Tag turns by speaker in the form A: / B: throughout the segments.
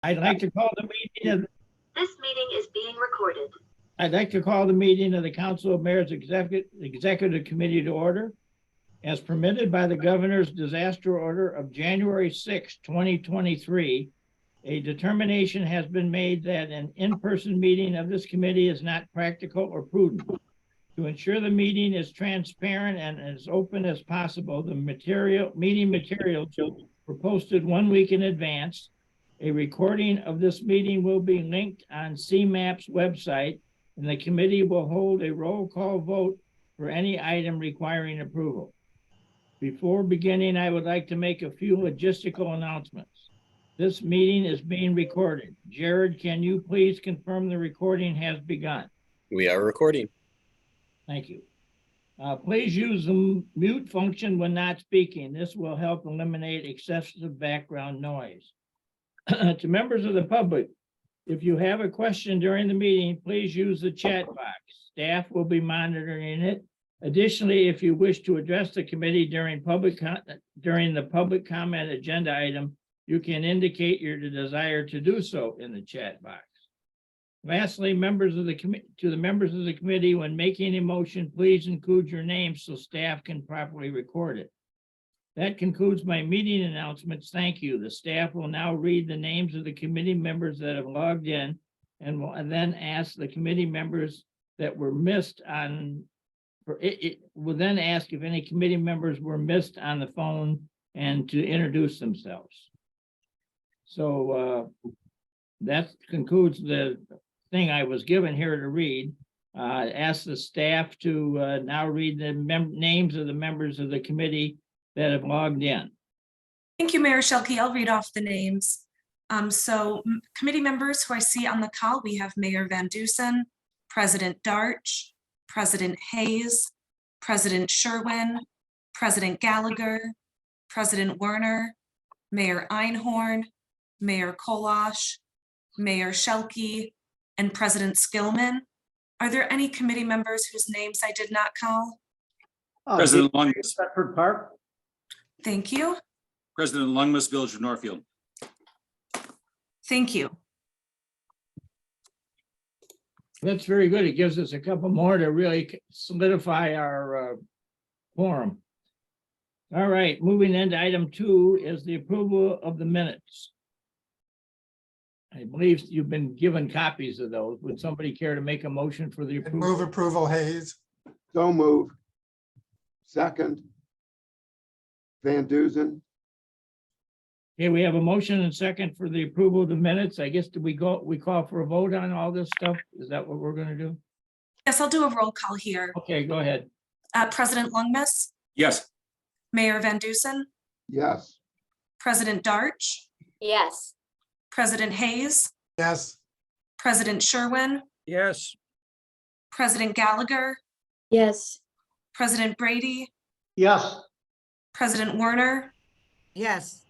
A: I'd like to call the meeting of
B: This meeting is being recorded.
A: I'd like to call the meeting of the Council of Mayors Executive Committee to order. As permitted by the Governor's Disaster Order of January 6, 2023, a determination has been made that an in-person meeting of this committee is not practical or prudent. To ensure the meeting is transparent and as open as possible, the meeting materials were posted 1 week in advance. A recording of this meeting will be linked on CMAP's website, and the committee will hold a roll call vote for any item requiring approval. Before beginning, I would like to make a few logistical announcements. This meeting is being recorded. Jared, can you please confirm the recording has begun?
C: We are recording.
A: Thank you. Please use the mute function when not speaking. This will help eliminate excessive background noise. To members of the public, if you have a question during the meeting, please use the chat box. Staff will be monitoring it. Additionally, if you wish to address the committee during the public comment agenda item, you can indicate your desire to do so in the chat box. Lastly, members of the committee, when making a motion, please include your name so staff can properly record it. That concludes my meeting announcements. Thank you. The staff will now read the names of the committee members that have logged in and will then ask the committee members that were missed on. Will then ask if any committee members were missed on the phone and to introduce themselves. So that concludes the thing I was given here to read. Ask the staff to now read the names of the members of the committee that have logged in.
D: Thank you, Mayor Shelkey. I'll read off the names. Committee members who I see on the call, we have Mayor Van Dusen, President Darch, President Hayes, President Sherwin, President Gallagher, President Werner, Mayor Einhorn, Mayor Kolosh, Mayor Shelkey, and President Skillman. Are there any committee members whose names I did not call?
E: President Longmas.
A: Bedford Park.
D: Thank you.
E: President Longmas, Village of Northfield.
D: Thank you.
A: That's very good. It gives us a couple more to really solidify our quorum. All right, moving into item 2 is the approval of the minutes. I believe you've been given copies of those. Would somebody care to make a motion for the approval?
F: Move approval, Hayes.
G: So move. Second. Van Dusen.
A: Okay, we have a motion and second for the approval of the minutes. I guess we call for a vote on all this stuff? Is that what we're going to do?
D: Yes, I'll do a roll call here.
A: Okay, go ahead.
D: President Longmas,
E: Yes.
D: Mayor Van Dusen,
G: Yes.
D: President Darch,
B: Yes.
D: President Hayes,
F: Yes.
D: President Sherwin,
E: Yes.
D: President Gallagher,
B: Yes.
D: President Brady,
A: Yes.
D: President Werner,
H: yes,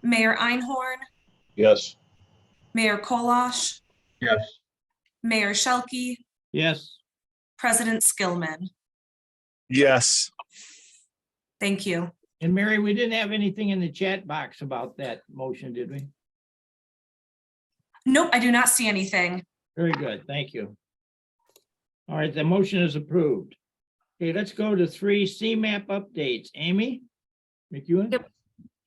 D: Mayor Einhorn,
C: Yes.
D: Mayor Kolosh,
G: Yes.
D: Mayor Shelkey,
A: Yes.
D: President Skillman.
C: Yes.
D: Thank you.
A: And Mary, we didn't have anything in the chat box about that motion, did we?
D: Nope, I do not see anything.
A: Very good, thank you. All right, the motion is approved. Okay, let's go to 3 CMAP updates. Amy McEwen?
I: Yep.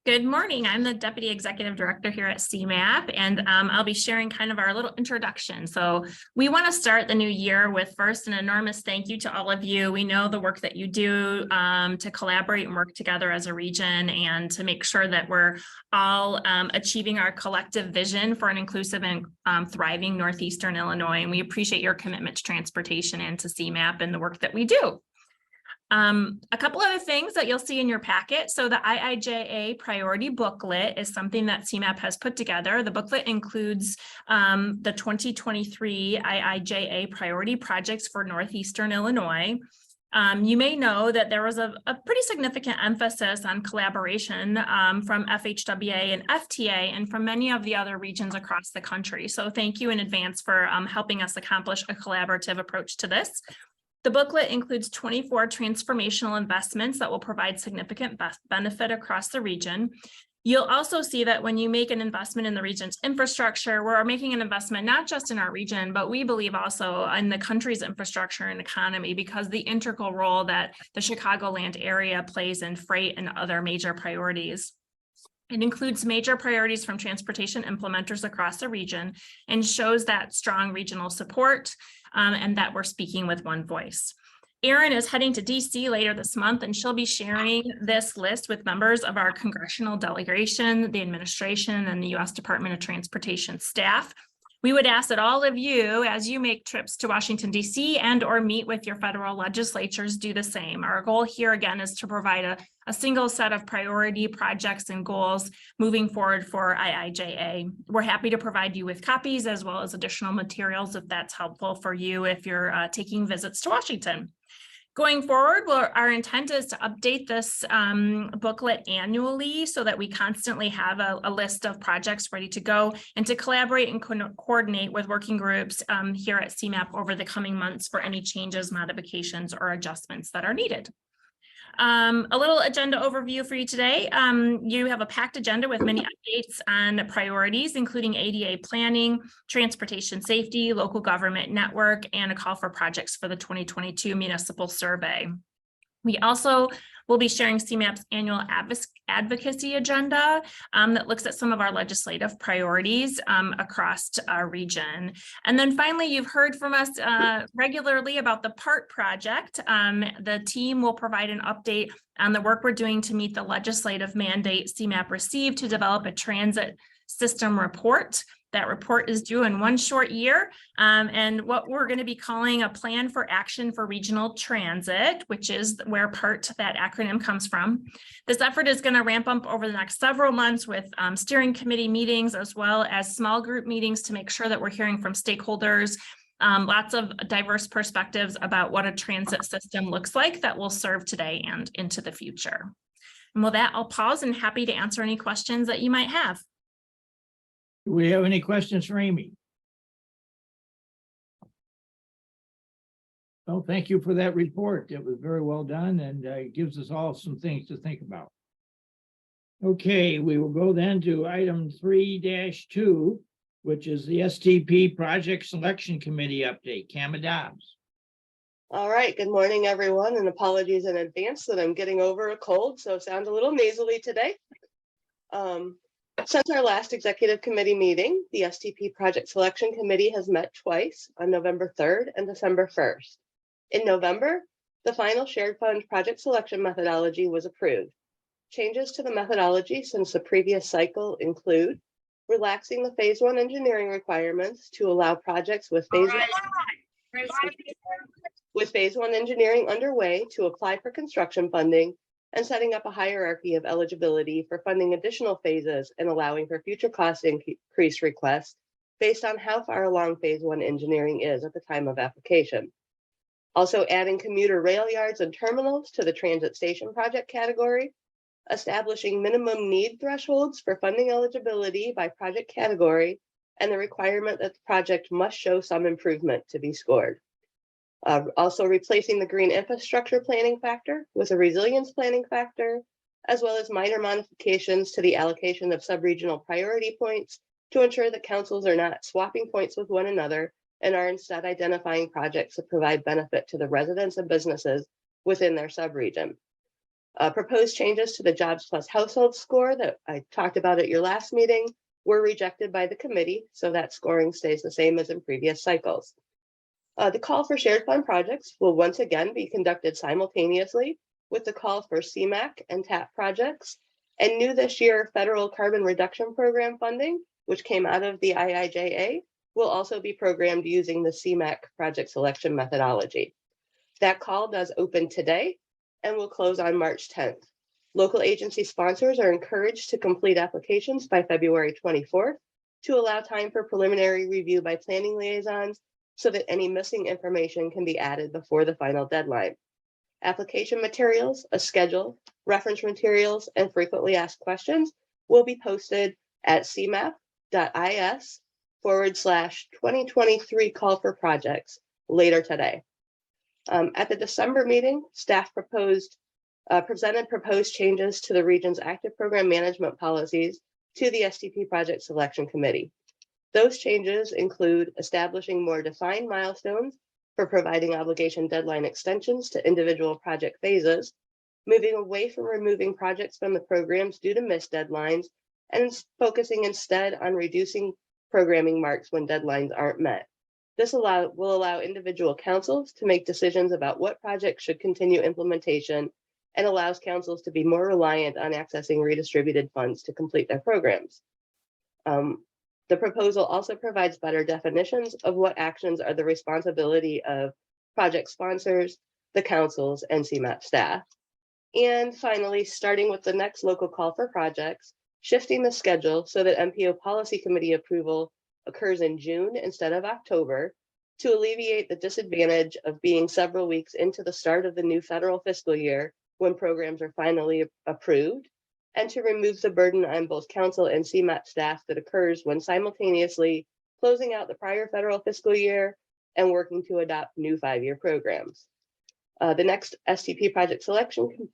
I: Good morning. I'm the Deputy Executive Director here at CMAP, and I'll be sharing kind of our little introduction. So we want to start the new year with first an enormous thank you to all of you. We know the work that you do to collaborate and work together as a region and to make sure that we're all achieving our collective vision for an inclusive and thriving Northeastern Illinois. And we appreciate your commitment to transportation and to CMAP and the work that we do. A couple other things that you'll see in your packet. So the IIJA priority booklet is something that CMAP has put together. The booklet includes the 2023 IIJA priority projects for Northeastern Illinois. You may know that there was a pretty significant emphasis on collaboration from FHWA and FTA and from many of the other regions across the country. So thank you in advance for helping us accomplish a collaborative approach to this. The booklet includes 24 transformational investments that will provide significant benefit across the region. You'll also see that when you make an investment in the region's infrastructure, we're making an investment not just in our region, but we believe also in the country's infrastructure and economy, because the integral role that the Chicagoland area plays in freight and other major priorities. It includes major priorities from transportation implementers across the region and shows that strong regional support and that we're speaking with one voice. Erin is heading to DC later this month, and she'll be sharing this list with members of our congressional delegation, the administration, and the U.S. Department of Transportation staff. We would ask that all of you, as you make trips to Washington, D.C. and or meet with your federal legislatures, do the same. Our goal here again is to provide a single set of priority projects and goals moving forward for IIJA. We're happy to provide you with copies as well as additional materials if that's helpful for you if you're taking visits to Washington. Going forward, our intent is to update this booklet annually so that we constantly have a list of projects ready to go and to collaborate and coordinate with working groups here at CMAP over the coming months for any changes, modifications, or adjustments that are needed. A little agenda overview for you today. You have a packed agenda with many updates on priorities, including ADA planning, transportation safety, local government network, and a call for projects for the 2022 municipal survey. We also will be sharing CMAP's annual advocacy agenda that looks at some of our legislative priorities across our region. And then finally, you've heard from us regularly about the PART project. The team will provide an update on the work we're doing to meet the legislative mandate CMAP received to develop a transit system report. That report is due in one short year, and what we're going to be calling a plan for action for regional transit, which is where PART, that acronym, comes from. This effort is going to ramp up over the next several months with steering committee meetings as well as small group meetings to make sure that we're hearing from stakeholders, lots of diverse perspectives about what a transit system looks like that will serve today and into the future. And with that, I'll pause and happy to answer any questions that you might have.
A: Do we have any questions for Amy? Well, thank you for that report. It was very well done and it gives us all some things to think about. Okay, we will go then to item 3-2, which is the STP Project Selection Committee update. Kama Dobbs.
F: All right, good morning, everyone, and apologies in advance that I'm getting over a cold, so sound a little nasally today. Since our last executive committee meeting, the STP Project Selection Committee has met twice on November 3rd and December 1st. In November, the final shared fund project selection methodology was approved. Changes to the methodology since the previous cycle include relaxing the phase 1 engineering requirements to allow projects with phase 1 engineering underway to apply for construction funding, and setting up a hierarchy of eligibility for funding additional phases and allowing for future cost increase requests based on how far along phase 1 engineering is at the time of application. Also adding commuter rail yards and terminals to the transit station project category, establishing minimum need thresholds for funding eligibility by project category, and the requirement that the project must show some improvement to be scored. Also replacing the green infrastructure planning factor with a resilience planning factor, as well as minor modifications to the allocation of subregional priority points to ensure that councils are not swapping points with one another and are instead identifying projects that provide benefit to the residents and businesses within their subregion. Proposed changes to the Jobs Plus household score that I talked about at your last meeting were rejected by the committee, so that scoring stays the same as in previous cycles. The call for shared fund projects will once again be conducted simultaneously with the call for CMAQ and TAP projects, and new this year, federal carbon reduction program funding, which came out of the IIJA, will also be programmed using the CMAQ project selection methodology. That call does open today and will close on March 10th. Local agency sponsors are encouraged to complete applications by February 24th to allow time for preliminary review by planning liaisons so that any missing information can be added before the final deadline. Application materials, a schedule, reference materials, and frequently asked questions will be posted at cmap.is/2023 call for projects later today. At the December meeting, staff proposed presented proposed changes to the region's active program management policies to the STP Project Selection Committee. Those changes include establishing more defined milestones for providing obligation deadline extensions to individual project phases, moving away from removing projects from the programs due to missed deadlines, and focusing instead on reducing programming marks when deadlines aren't met. This will allow individual councils to make decisions about what projects should continue implementation and allows councils to be more reliant on accessing redistributed funds to complete their programs. The proposal also provides better definitions of what actions are the responsibility of project sponsors, the councils, and CMAP staff. And finally, starting with the next local call for projects, shifting the schedule so that MPO Policy Committee approval occurs in June instead of October to alleviate the disadvantage of being several weeks into the start of the new federal fiscal year when programs are finally approved, and to remove the burden on both council and CMAP staff that occurs when simultaneously closing out the prior federal fiscal year and working to adopt new 5-year programs. The next STP Project Selection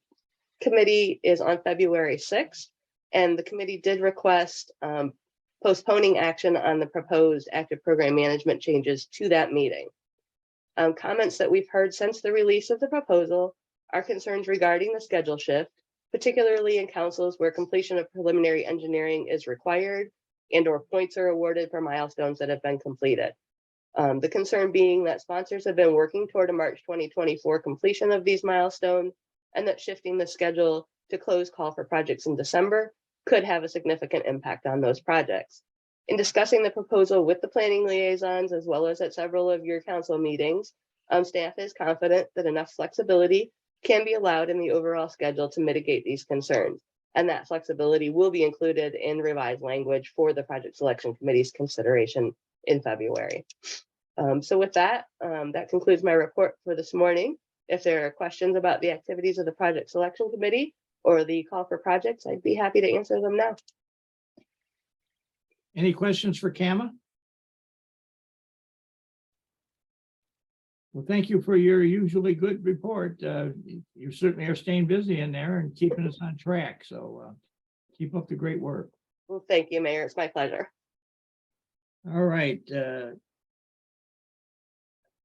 F: Committee is on February 6th, and the committee did request postponing action on the proposed active program management changes to that meeting. Comments that we've heard since the release of the proposal are concerns regarding the schedule shift, particularly in councils where completion of preliminary engineering is required and/or points are awarded for milestones that have been completed. The concern being that sponsors have been working toward a March 2024 completion of these milestones, and that shifting the schedule to close call for projects in December could have a significant impact on those projects. In discussing the proposal with the planning liaisons, as well as at several of your council meetings, staff is confident that enough flexibility can be allowed in the overall schedule to mitigate these concerns. And that flexibility will be included in revised language for the Project Selection Committee's consideration in February. So with that, that concludes my report for this morning. If there are questions about the activities of the Project Selection Committee or the call for projects, I'd be happy to answer them now.
A: Any questions for Kama? Well, thank you for your usually good report. You certainly are staying busy in there and keeping us on track. So keep up the great work.
F: Well, thank you, Mayor. It's my pleasure.
A: All right.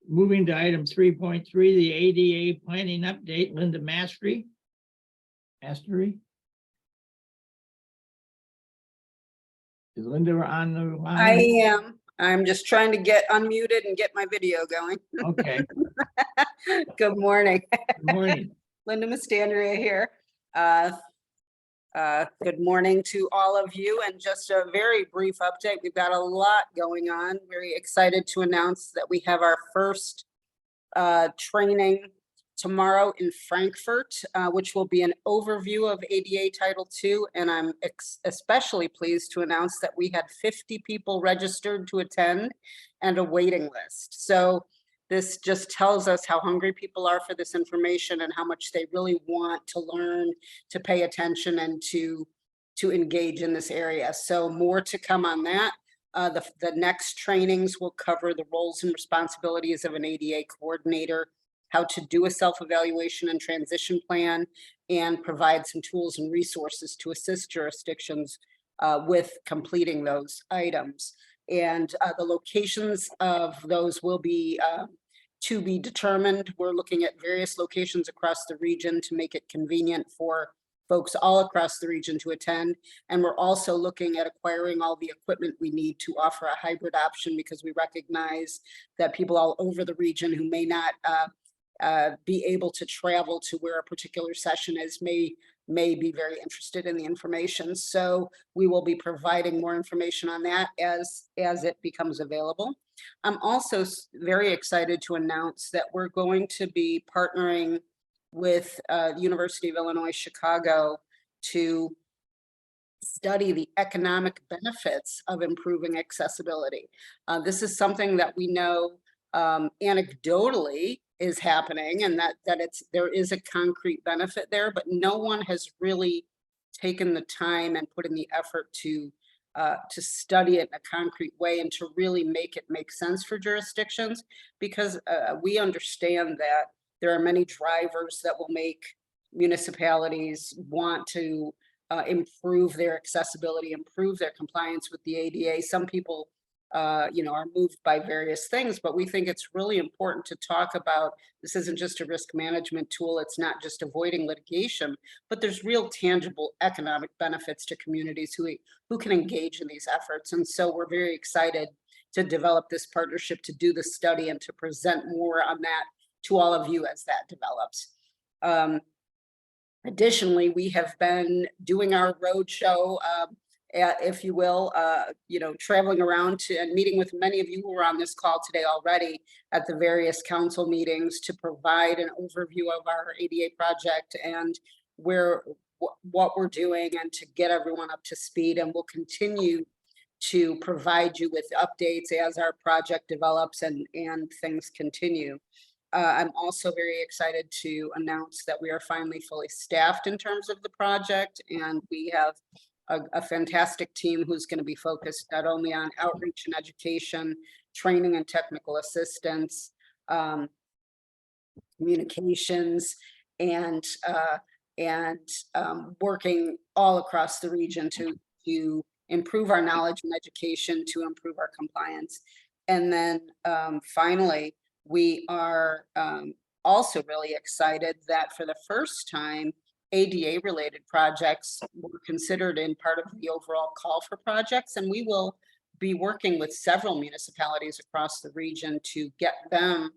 A: Moving to item 3.3, the ADA planning update, Linda Mastery. Is Linda on the line?
H: I am. I'm just trying to get unmuted and get my video going.
A: Okay.
H: Good morning.
A: Good morning.
H: Linda Mastandrea here. Good morning to all of you, and just a very brief update. We've got a lot going on. Very excited to announce that we have our first training tomorrow in Frankfurt, which will be an overview of ADA Title II. And I'm especially pleased to announce that we had 50 people registered to attend and a waiting list. So this just tells us how hungry people are for this information and how much they really want to learn, to pay attention, and to engage in this area. So more to come on that. The next trainings will cover the roles and responsibilities of an ADA coordinator, how to do a self-evaluation and transition plan, and provide some tools and resources to assist jurisdictions with completing those items. And the locations of those will be to be determined. We're looking at various locations across the region to make it convenient for folks all across the region to attend. And we're also looking at acquiring all the equipment we need to offer a hybrid option, because we recognize that people all over the region who may not be able to travel to where a particular session is may be very interested in the information. So we will be providing more information on that as it becomes available. I'm also very excited to announce that we're going to be partnering with University of Illinois Chicago to study the economic benefits of improving accessibility. This is something that we know anecdotally is happening, and that there is a concrete benefit there, but no one has really taken the time and put in the effort to study it in a concrete way and to really make it make sense for jurisdictions, because we understand that there are many drivers that will make municipalities want to improve their accessibility, improve their compliance with the ADA. Some people, are moved by various things, but we think it's really important to talk about, this isn't just a risk management tool. It's not just avoiding litigation, but there's real tangible economic benefits to communities who can engage in these efforts. And so we're very excited to develop this partnership, to do the study and to present more on that to all of you as that develops. Additionally, we have been doing our roadshow, if you will, traveling around to and meeting with many of you who are on this call today already at the various council meetings to provide an overview of our ADA project and what we're doing and to get everyone up to speed. And we'll continue to provide you with updates as our project develops and things continue. I'm also very excited to announce that we are finally fully staffed in terms of the project, and we have a fantastic team who's going to be focused not only on outreach and education, training and technical assistance, communications, and working all across the region to improve our knowledge and education, to improve our compliance. And then finally, we are also really excited that for the first time, ADA related projects were considered in part of the overall call for projects. And we will be working with several municipalities across the region to get them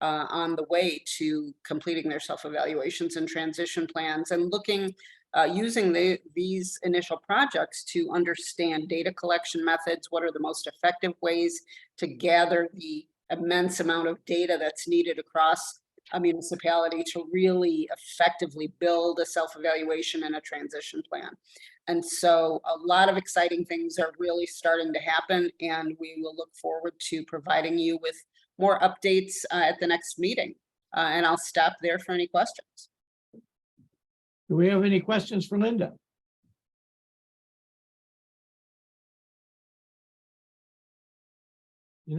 H: on the way to completing their self-evaluations and transition plans, and looking using these initial projects to understand data collection methods. What are the most effective ways to gather the immense amount of data that's needed across a municipality to really effectively build a self-evaluation and a transition plan. And so a lot of exciting things are really starting to happen, and we will look forward to providing you with more updates at the next meeting. And I'll stop there for any questions.
A: Do we have any questions for Linda?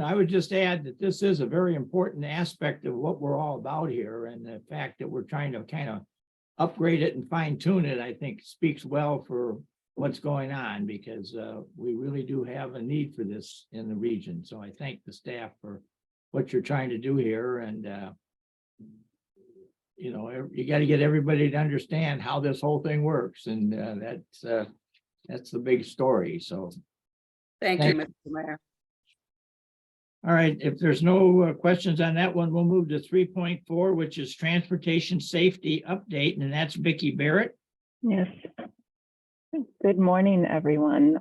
A: I would just add that this is a very important aspect of what we're all about here, and the fact that we're trying to kind of upgrade it and fine tune it, I think speaks well for what's going on, because we really do have a need for this in the region. So I thank the staff for what you're trying to do here, and you got to get everybody to understand how this whole thing works, and that's the big story. So
H: Thank you, Mr. Mayor.
A: all right, if there's no questions on that one, we'll move to 3.4, which is transportation safety update, and that's Vicki Barrett.
J: Yes. Good morning, everyone.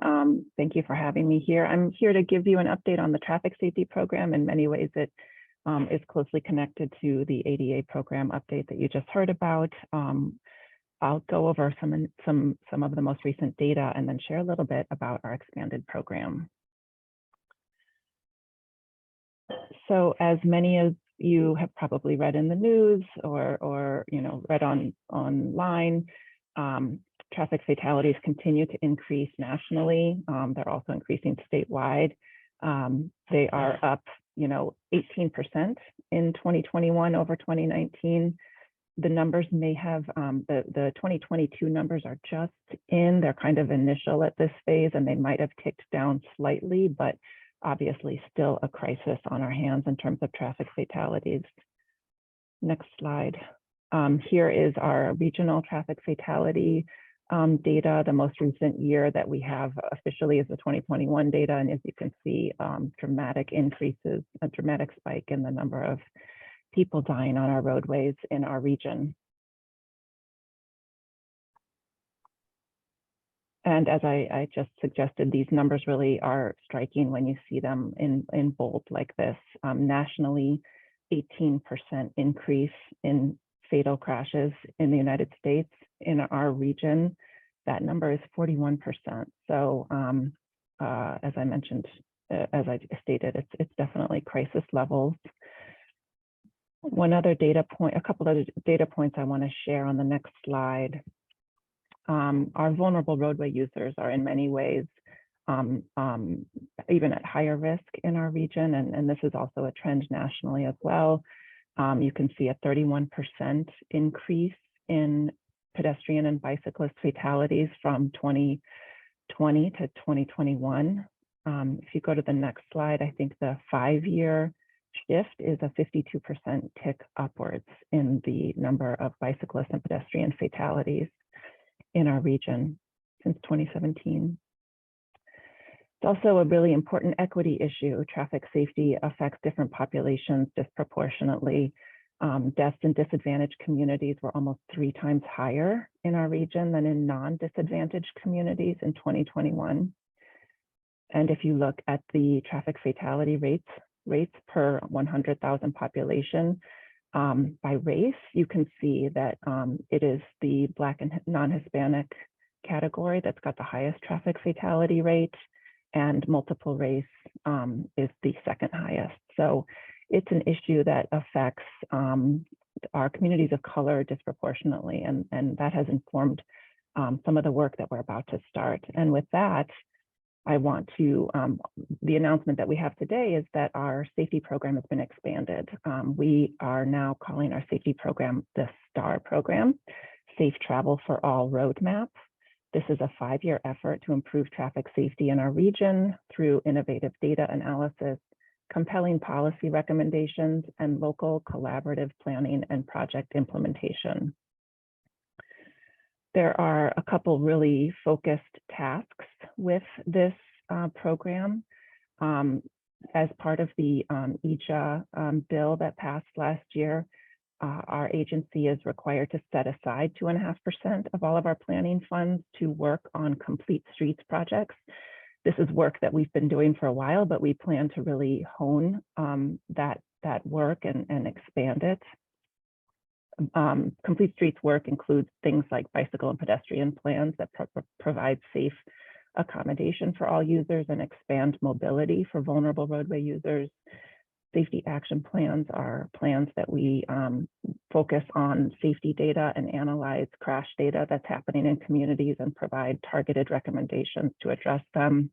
J: Thank you for having me here. I'm here to give you an update on the traffic safety program. In many ways, it is closely connected to the ADA program update that you just heard about. I'll go over some of the most recent data and then share a little bit about our expanded program. So as many of you have probably read in the news or read online, traffic fatalities continue to increase nationally. They're also increasing statewide. They are up, 18% in 2021 over 2019. The numbers may have, the 2022 numbers are just in, they're kind of initial at this phase, and they might have ticked down slightly, but obviously still a crisis on our hands in terms of traffic fatalities. Next slide. Here is our regional traffic fatality data. The most recent year that we have officially is the 2021 data. And as you can see, dramatic increases, a dramatic spike in the number of people dying on our roadways in our region. And as I just suggested, these numbers really are striking when you see them in bold like this. Nationally, 18% increase in fatal crashes in the United States. In our region, that number is 41%. So as I mentioned, as I stated, it's definitely crisis levels. One other data point, a couple of data points I want to share on the next slide. Our vulnerable roadway users are in many ways even at higher risk in our region, and this is also a trend nationally as well. You can see a 31% increase in pedestrian and bicyclist fatalities from 2020 to 2021. If you go to the next slide, I think the 5-year shift is a 52% tick upwards in the number of bicyclist and pedestrian fatalities in our region since 2017. It's also a really important equity issue. Traffic safety affects different populations disproportionately. Deaths in disadvantaged communities were almost 3 times higher in our region than in non-disadvantaged communities in 2021. And if you look at the traffic fatality rates per 100,000 population by race, you can see that it is the Black and non-Hispanic category that's got the highest traffic fatality rate, and multiple race is the second highest. So it's an issue that affects our communities of color disproportionately, and that has informed some of the work that we're about to start. And with that, I want to, the announcement that we have today is that our safety program has been expanded. We are now calling our safety program the STAR program, Safe Travel for All Roadmap. This is a 5-year effort to improve traffic safety in our region through innovative data analysis, compelling policy recommendations, and local collaborative planning and project implementation. There are a couple really focused tasks with this program. As part of the EJA bill that passed last year, our agency is required to set aside 2.5% of all of our planning funds to work on complete streets projects. This is work that we've been doing for a while, but we plan to really hone that work and expand it. Complete streets work includes things like bicycle and pedestrian plans that provide safe accommodation for all users and expand mobility for vulnerable roadway users. Safety action plans are plans that we focus on safety data and analyze crash data that's happening in communities and provide targeted recommendations to address them.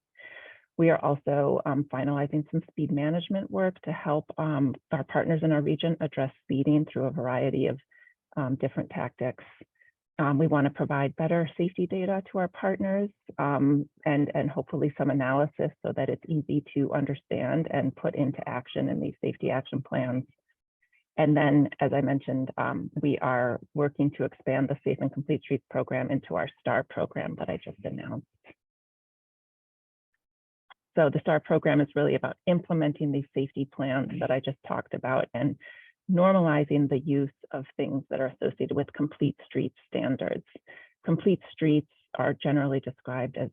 J: We are also finalizing some speed management work to help our partners in our region address speeding through a variety of different tactics. We want to provide better safety data to our partners and hopefully some analysis so that it's easy to understand and put into action in these safety action plans. And then, as I mentioned, we are working to expand the Safe and Complete Streets program into our STAR program that I just announced. So the STAR program is really about implementing these safety plans that I just talked about and normalizing the use of things that are associated with complete streets standards. Complete streets are generally described as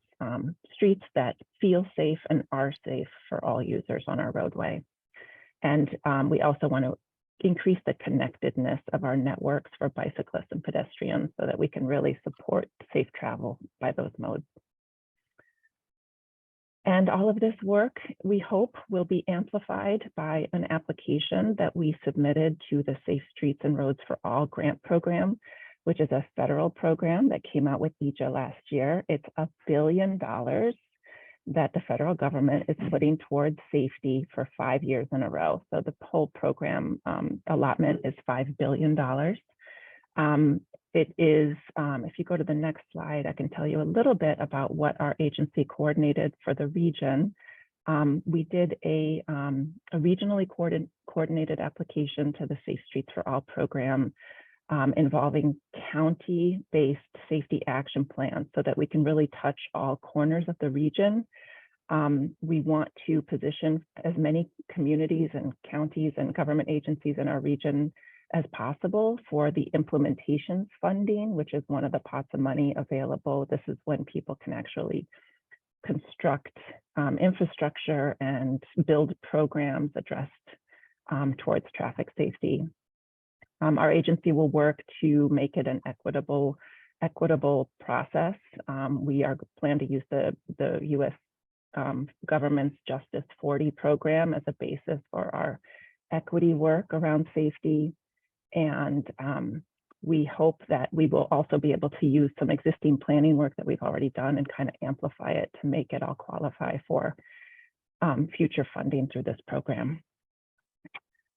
J: streets that feel safe and are safe for all users on our roadway. And we also want to increase the connectedness of our networks for bicyclists and pedestrians so that we can really support safe travel by those modes. And all of this work, we hope, will be amplified by an application that we submitted to the Safe Streets and Roads for All grant program, which is a federal program that came out with EJA last year. It's $1 billion that the federal government is putting towards safety for 5 years in a row. So the whole program allotment is $5 billion. It is, if you go to the next slide, I can tell you a little bit about what our agency coordinated for the region. We did a regionally coordinated application to the Safe Streets for All program involving county-based safety action plans so that we can really touch all corners of the region. We want to position as many communities and counties and government agencies in our region as possible for the implementations funding, which is one of the pots of money available. This is when people can actually construct infrastructure and build programs addressed towards traffic safety. Our agency will work to make it an equitable process. We plan to use the U.S. government's Justice 40 program as a basis for our equity work around safety. And we hope that we will also be able to use some existing planning work that we've already done and kind of amplify it to make it all qualify for future funding through this program.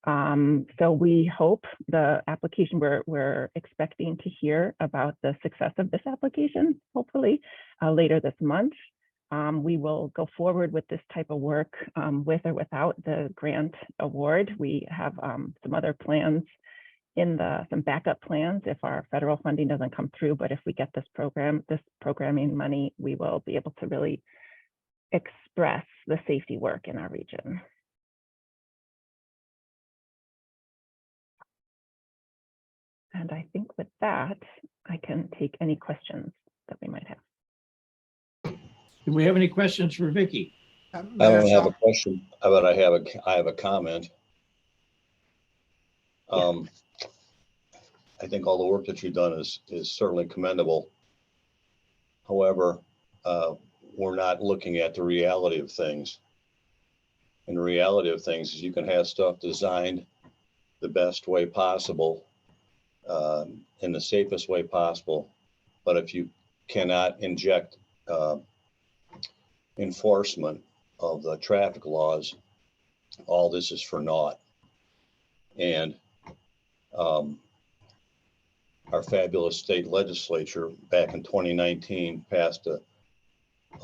J: So we hope the application, we're expecting to hear about the success of this application, hopefully later this month. We will go forward with this type of work with or without the grant award. We have some other plans some backup plans if our federal funding doesn't come through. But if we get this programming money, we will be able to really express the safety work in our region. And I think with that, I can take any questions that we might have.
A: Do we have any questions for Vicky?
C: I don't have a question, but I have a comment. I think all the work that you've done is certainly commendable. However, we're not looking at the reality of things. And the reality of things is you can have stuff designed the best way possible, in the safest way possible. But if you cannot inject enforcement of the traffic laws, all this is for naught. And our fabulous state legislature back in 2019 passed a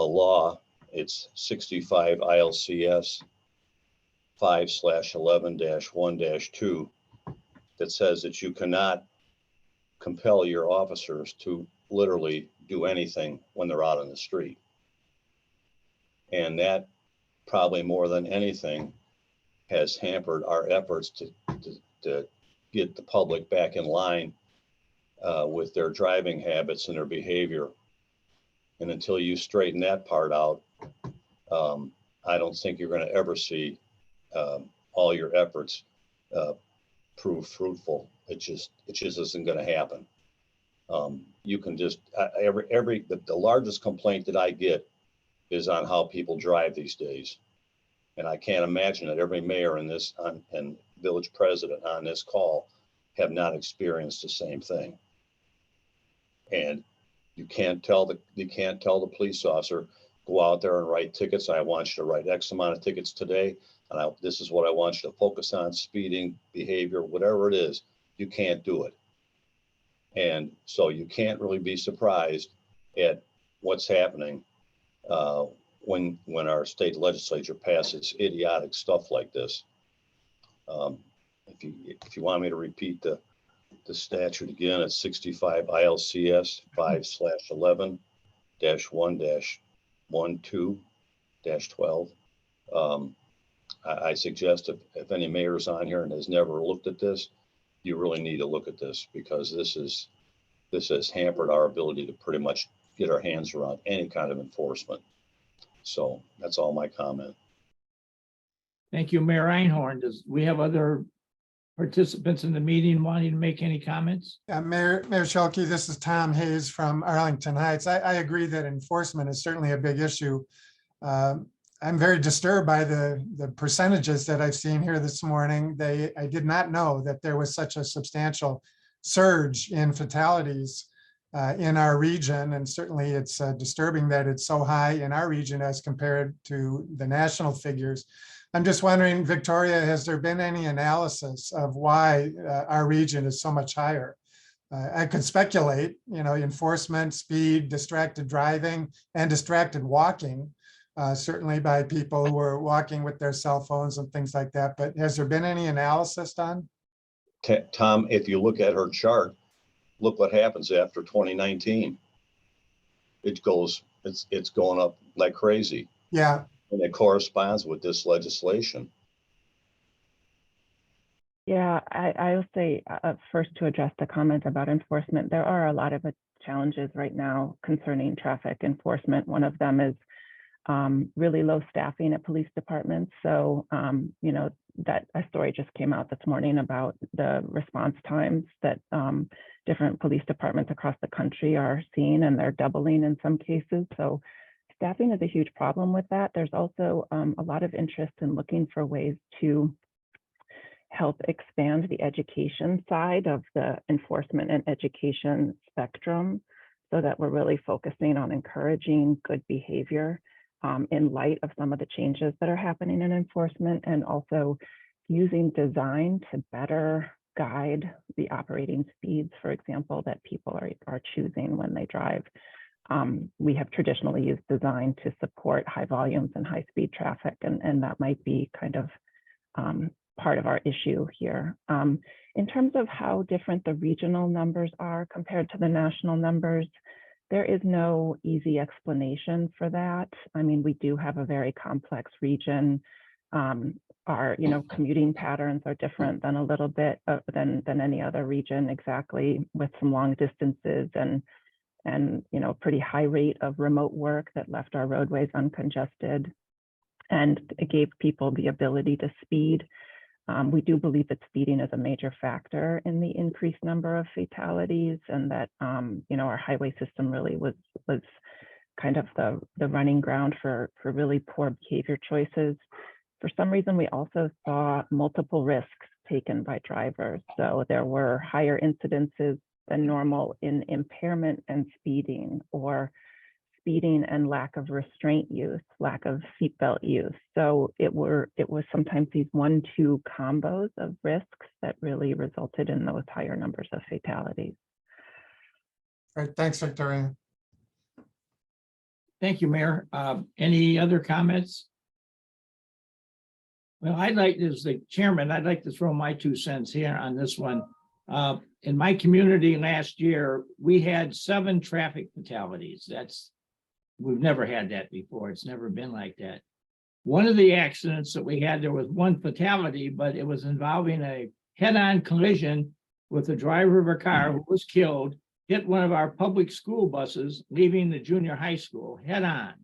C: law. It's 65 ILCS 5/11-1-2 that says that you cannot compel your officers to literally do anything when they're out on the street. And that probably more than anything has hampered our efforts to get the public back in line with their driving habits and their behavior. And until you straighten that part out, I don't think you're going to ever see all your efforts prove fruitful. It just isn't going to happen. You can just the largest complaint that I get is on how people drive these days, and I can't imagine that every mayor in this and village president on this call have not experienced the same thing. And you can't tell the police officer, go out there and write tickets. I want you to write X amount of tickets today, and this is what I want you to focus on: speeding, behavior, whatever it is. You can't do it. And so you can't really be surprised at what's happening when our state legislature passes idiotic stuff like this. If you want me to repeat the statute again, it's 65 ILCS 5/11-1-12. I suggest if any mayor's on here and has never looked at this, you really need to look at this, because this has hampered our ability to pretty much get our hands around any kind of enforcement. So that's all my comment.
A: Thank you, Mayor Einhorn. Does we have other participants in the meeting wanting to make any comments?
K: Mayor Shelkey, this is Tom Hayes from Arlington Heights. I agree that enforcement is certainly a big issue. I'm very disturbed by the percentages that I've seen here this morning. I did not know that there was such a substantial surge in fatalities in our region. And certainly it's disturbing that it's so high in our region as compared to the national figures. I'm just wondering, Victoria, has there been any analysis of why our region is so much higher? I could speculate, enforcement, speed, distracted driving, and distracted walking, certainly by people who are walking with their cell phones and things like that. But has there been any analysis done?
C: Tom, if you look at her chart, look what happens after 2019. It's going up like crazy.
K: Yeah.
C: And it corresponds with this legislation.
J: Yeah, I will say first, to address the comment about enforcement, there are a lot of challenges right now concerning traffic enforcement. One of them is really low staffing at police departments. So, that a story just came out this morning about the response times that different police departments across the country are seeing, and they're doubling in some cases. So staffing is a huge problem with that. There's also a lot of interest in looking for ways to help expand the education side of the enforcement and education spectrum, so that we're really focusing on encouraging good behavior in light of some of the changes that are happening in enforcement, and also using design to better guide the operating speeds, for example, that people are choosing when they drive. We have traditionally used design to support high volumes and high speed traffic, and that might be kind of part of our issue here. In terms of how different the regional numbers are compared to the national numbers, there is no easy explanation for that. I mean, we do have a very complex region. Our, commuting patterns are different than a little bit than any other region, exactly, with some long distances and pretty high rate of remote work that left our roadways uncongested, and it gave people the ability to speed. We do believe that speeding is a major factor in the increased number of fatalities, and that our highway system really was kind of the running ground for really poor behavior choices. For some reason, we also saw multiple risks taken by drivers. So there were higher incidences than normal in impairment and speeding, or speeding and lack of restraint use, lack of seatbelt use. So it was sometimes these 1-2 combos of risks that really resulted in those higher numbers of fatalities.
K: All right, thanks, Victoria.
A: Thank you, Mayor. Any other comments? Well, as the chairman, I'd like to throw my 2 cents here on this one. In my community last year, we had 7 traffic fatalities. We've never had that before. It's never been like that. One of the accidents that we had, there was 1 fatality, but it was involving a head-on collision with the driver of a car who was killed, hit one of our public school buses leaving the junior high school head-on.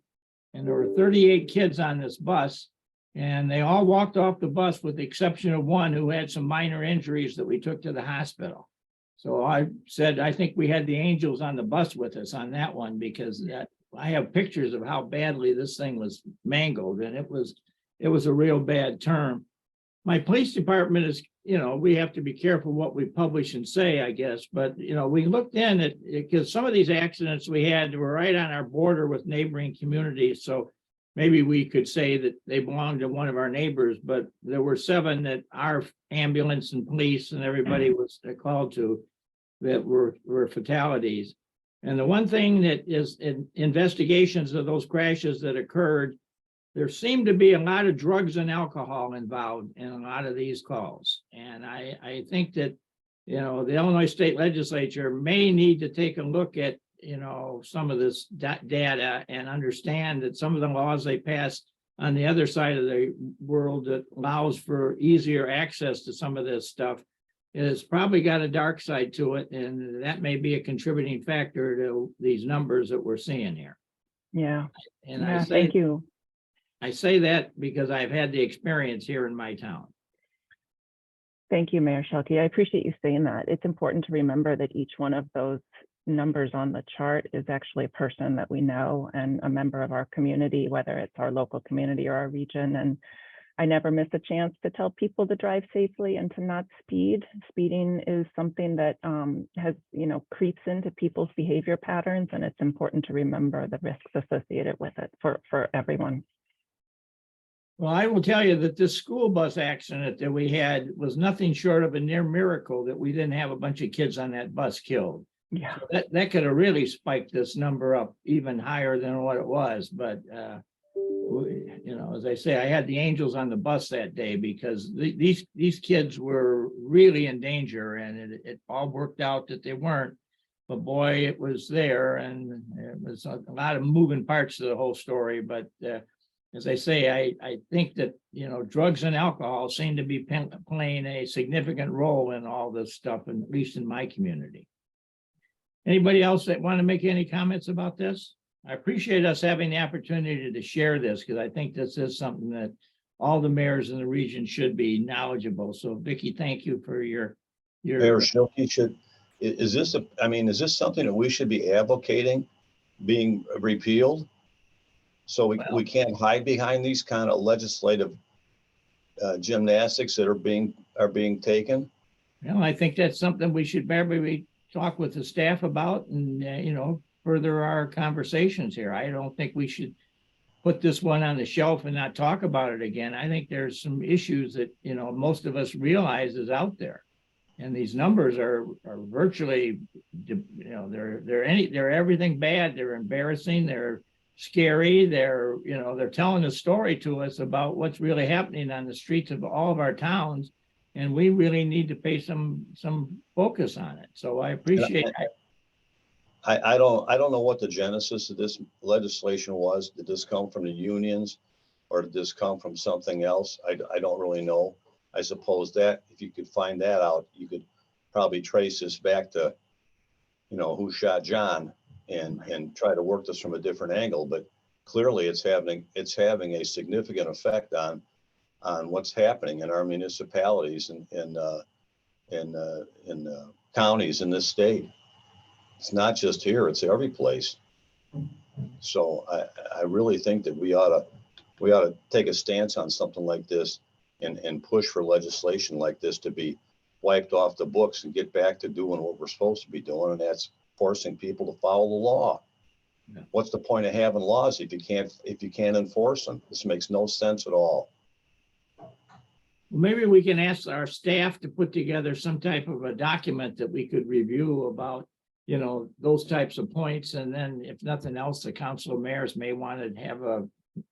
A: And there were 38 kids on this bus, and they all walked off the bus with the exception of 1 who had some minor injuries that we took to the hospital. So I said, I think we had the angels on the bus with us on that one, because I have pictures of how badly this thing was mangled, and it was a real bad term. My police department is, we have to be careful what we publish and say, I guess, but, we looked in at, because some of these accidents we had were right on our border with neighboring communities. So maybe we could say that they belonged to one of our neighbors, but there were 7 that our ambulance and police and everybody was called to that were fatalities. And the one thing that is in investigations of those crashes that occurred, there seemed to be a lot of drugs and alcohol involved in a lot of these calls. And I think that, the Illinois State Legislature may need to take a look at, some of this data and understand that some of the laws they passed on the other side of the world that allows for easier access to some of this stuff is probably got a dark side to it, and that may be a contributing factor to these numbers that we're seeing here.
J: Yeah.
A: And
J: Yeah, thank you.
A: I say that because I've had the experience here in my town.
J: Thank you, Mayor Shelkey. I appreciate you saying that. It's important to remember that each one of those numbers on the chart is actually a person that we know and a member of our community, whether it's our local community or our region. And I never miss a chance to tell people to drive safely and to not speed. Speeding is something that has, creeps into people's behavior patterns, and it's important to remember the risks associated with it for everyone.
A: Well, I will tell you that this school bus accident that we had was nothing short of a near miracle that we didn't have a bunch of kids on that bus killed.
J: Yeah.
A: So that could have really spiked this number up even higher than what it was. But, as I say, I had the angels on the bus that day because these kids were really in danger, and it all worked out that they weren't. But boy, it was there, and it was a lot of moving parts to the whole story. But as I say, I think that, drugs and alcohol seem to be playing a significant role in all this stuff, and at least in my community. Anybody else that want to make any comments about this? I appreciate us having the opportunity to share this, because I think this is something that all the mayors in the region should be knowledgeable. So Vicki, thank you for your.
C: Mayor Schilke, is this something that we should be advocating being repealed? So we can't hide behind these kind of legislative gymnastics that are being taken?
A: I think that's something we should probably talk with the staff about and, further our conversations here. I don't think we should put this one on the shelf and not talk about it again. I think there's some issues that, you know, most of us realize is out there. And these numbers are virtually, you know, they're everything bad. They're embarrassing. They're scary. They're telling a story to us about what's really happening on the streets of all of our towns. And we really need to pay some focus on it. So I appreciate that.
C: I don't know what the genesis of this legislation was. Did this come from the unions or did this come from something else? I don't really know. I suppose that if you could find that out, you could probably trace this back to, you know, who shot John and try to work this from a different angle. But clearly it's having a significant effect on what's happening in our municipalities and in counties in this state. It's not just here, it's every place. So I really think that we ought to take a stance on something like this and push for legislation like this to be wiped off the books and get back to doing what we're supposed to be doing, and that's forcing people to follow the law.
A: Yeah.
C: What's the point of having laws if you can't enforce them? This makes no sense at all.
A: Maybe we can ask our staff to put together some type of a document that we could review about, you know, those types of points. And then if nothing else, the council of mayors may want to have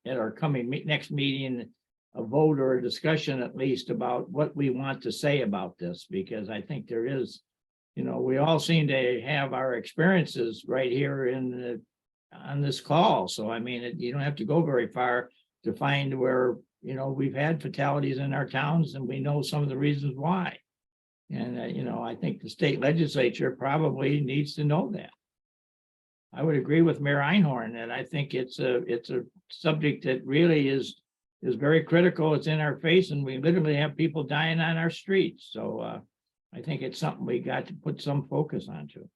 A: at our coming next meeting, a vote or a discussion at least about what we want to say about this, because I think there is, you know, we all seem to have our experiences right here on this call. So, I mean, you don't have to go very far to find where, you know, we've had fatalities in our towns and we know some of the reasons why. And, you know, I think the state legislature probably needs to know that. I would agree with Mayor Einhorn that I think it's a subject that really is very critical. It's in our face and we literally have people dying on our streets. So I think it's something we got to put some focus onto.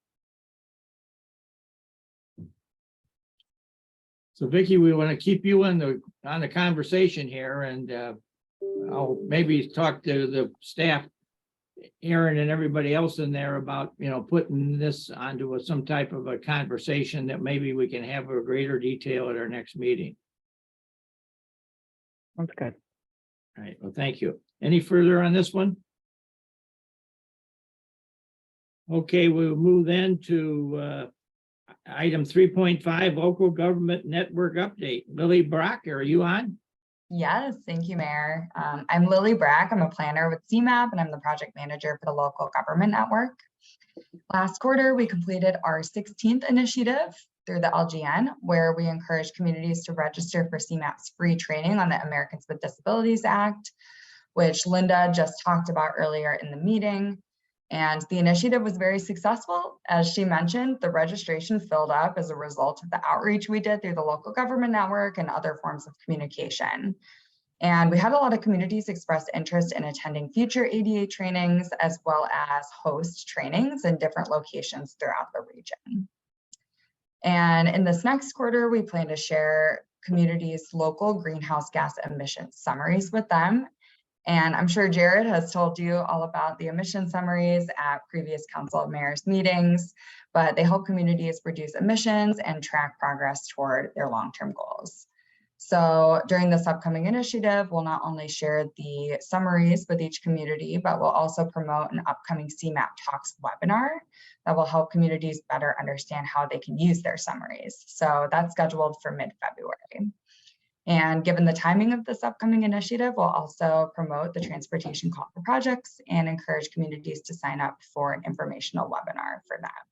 A: So Vicki, we want to keep you on the conversation here, and I'll maybe talk to the staff, Aaron and everybody else in there about, you know, putting this onto some type of a conversation that maybe we can have a greater detail at our next meeting.
J: Sounds good.
A: All right, well, thank you. Any further on this one? Okay, we'll move then to item 3.5, local government network update. Lily Brock, are you on?
L: Yes, thank you, Mayor. I'm Lily Brack. I'm a planner with CMAP and I'm the project manager for the local government network. Last quarter, we completed our 16th initiative through the LGN, where we encourage communities to register for CMAP's free training on the Americans with Disabilities Act, which Linda just talked about earlier in the meeting. And the initiative was very successful. As she mentioned, the registration filled up as a result of the outreach we did through the local government network and other forms of communication. And we had a lot of communities express interest in attending future ADA trainings, as well as host trainings in different locations throughout the region. And in this next quarter, we plan to share communities' local greenhouse gas emission summaries with them. And I'm sure Jared has told you all about the emission summaries at previous Council of Mayors meetings, but they help communities reduce emissions and track progress toward their long-term goals. So during this upcoming initiative, we'll not only share the summaries with each community, but we'll also promote an upcoming CMAP Talks webinar that will help communities better understand how they can use their summaries. So that's scheduled for mid-February. And given the timing of this upcoming initiative, we'll also promote the transportation call for projects and encourage communities to sign up for an informational webinar for that.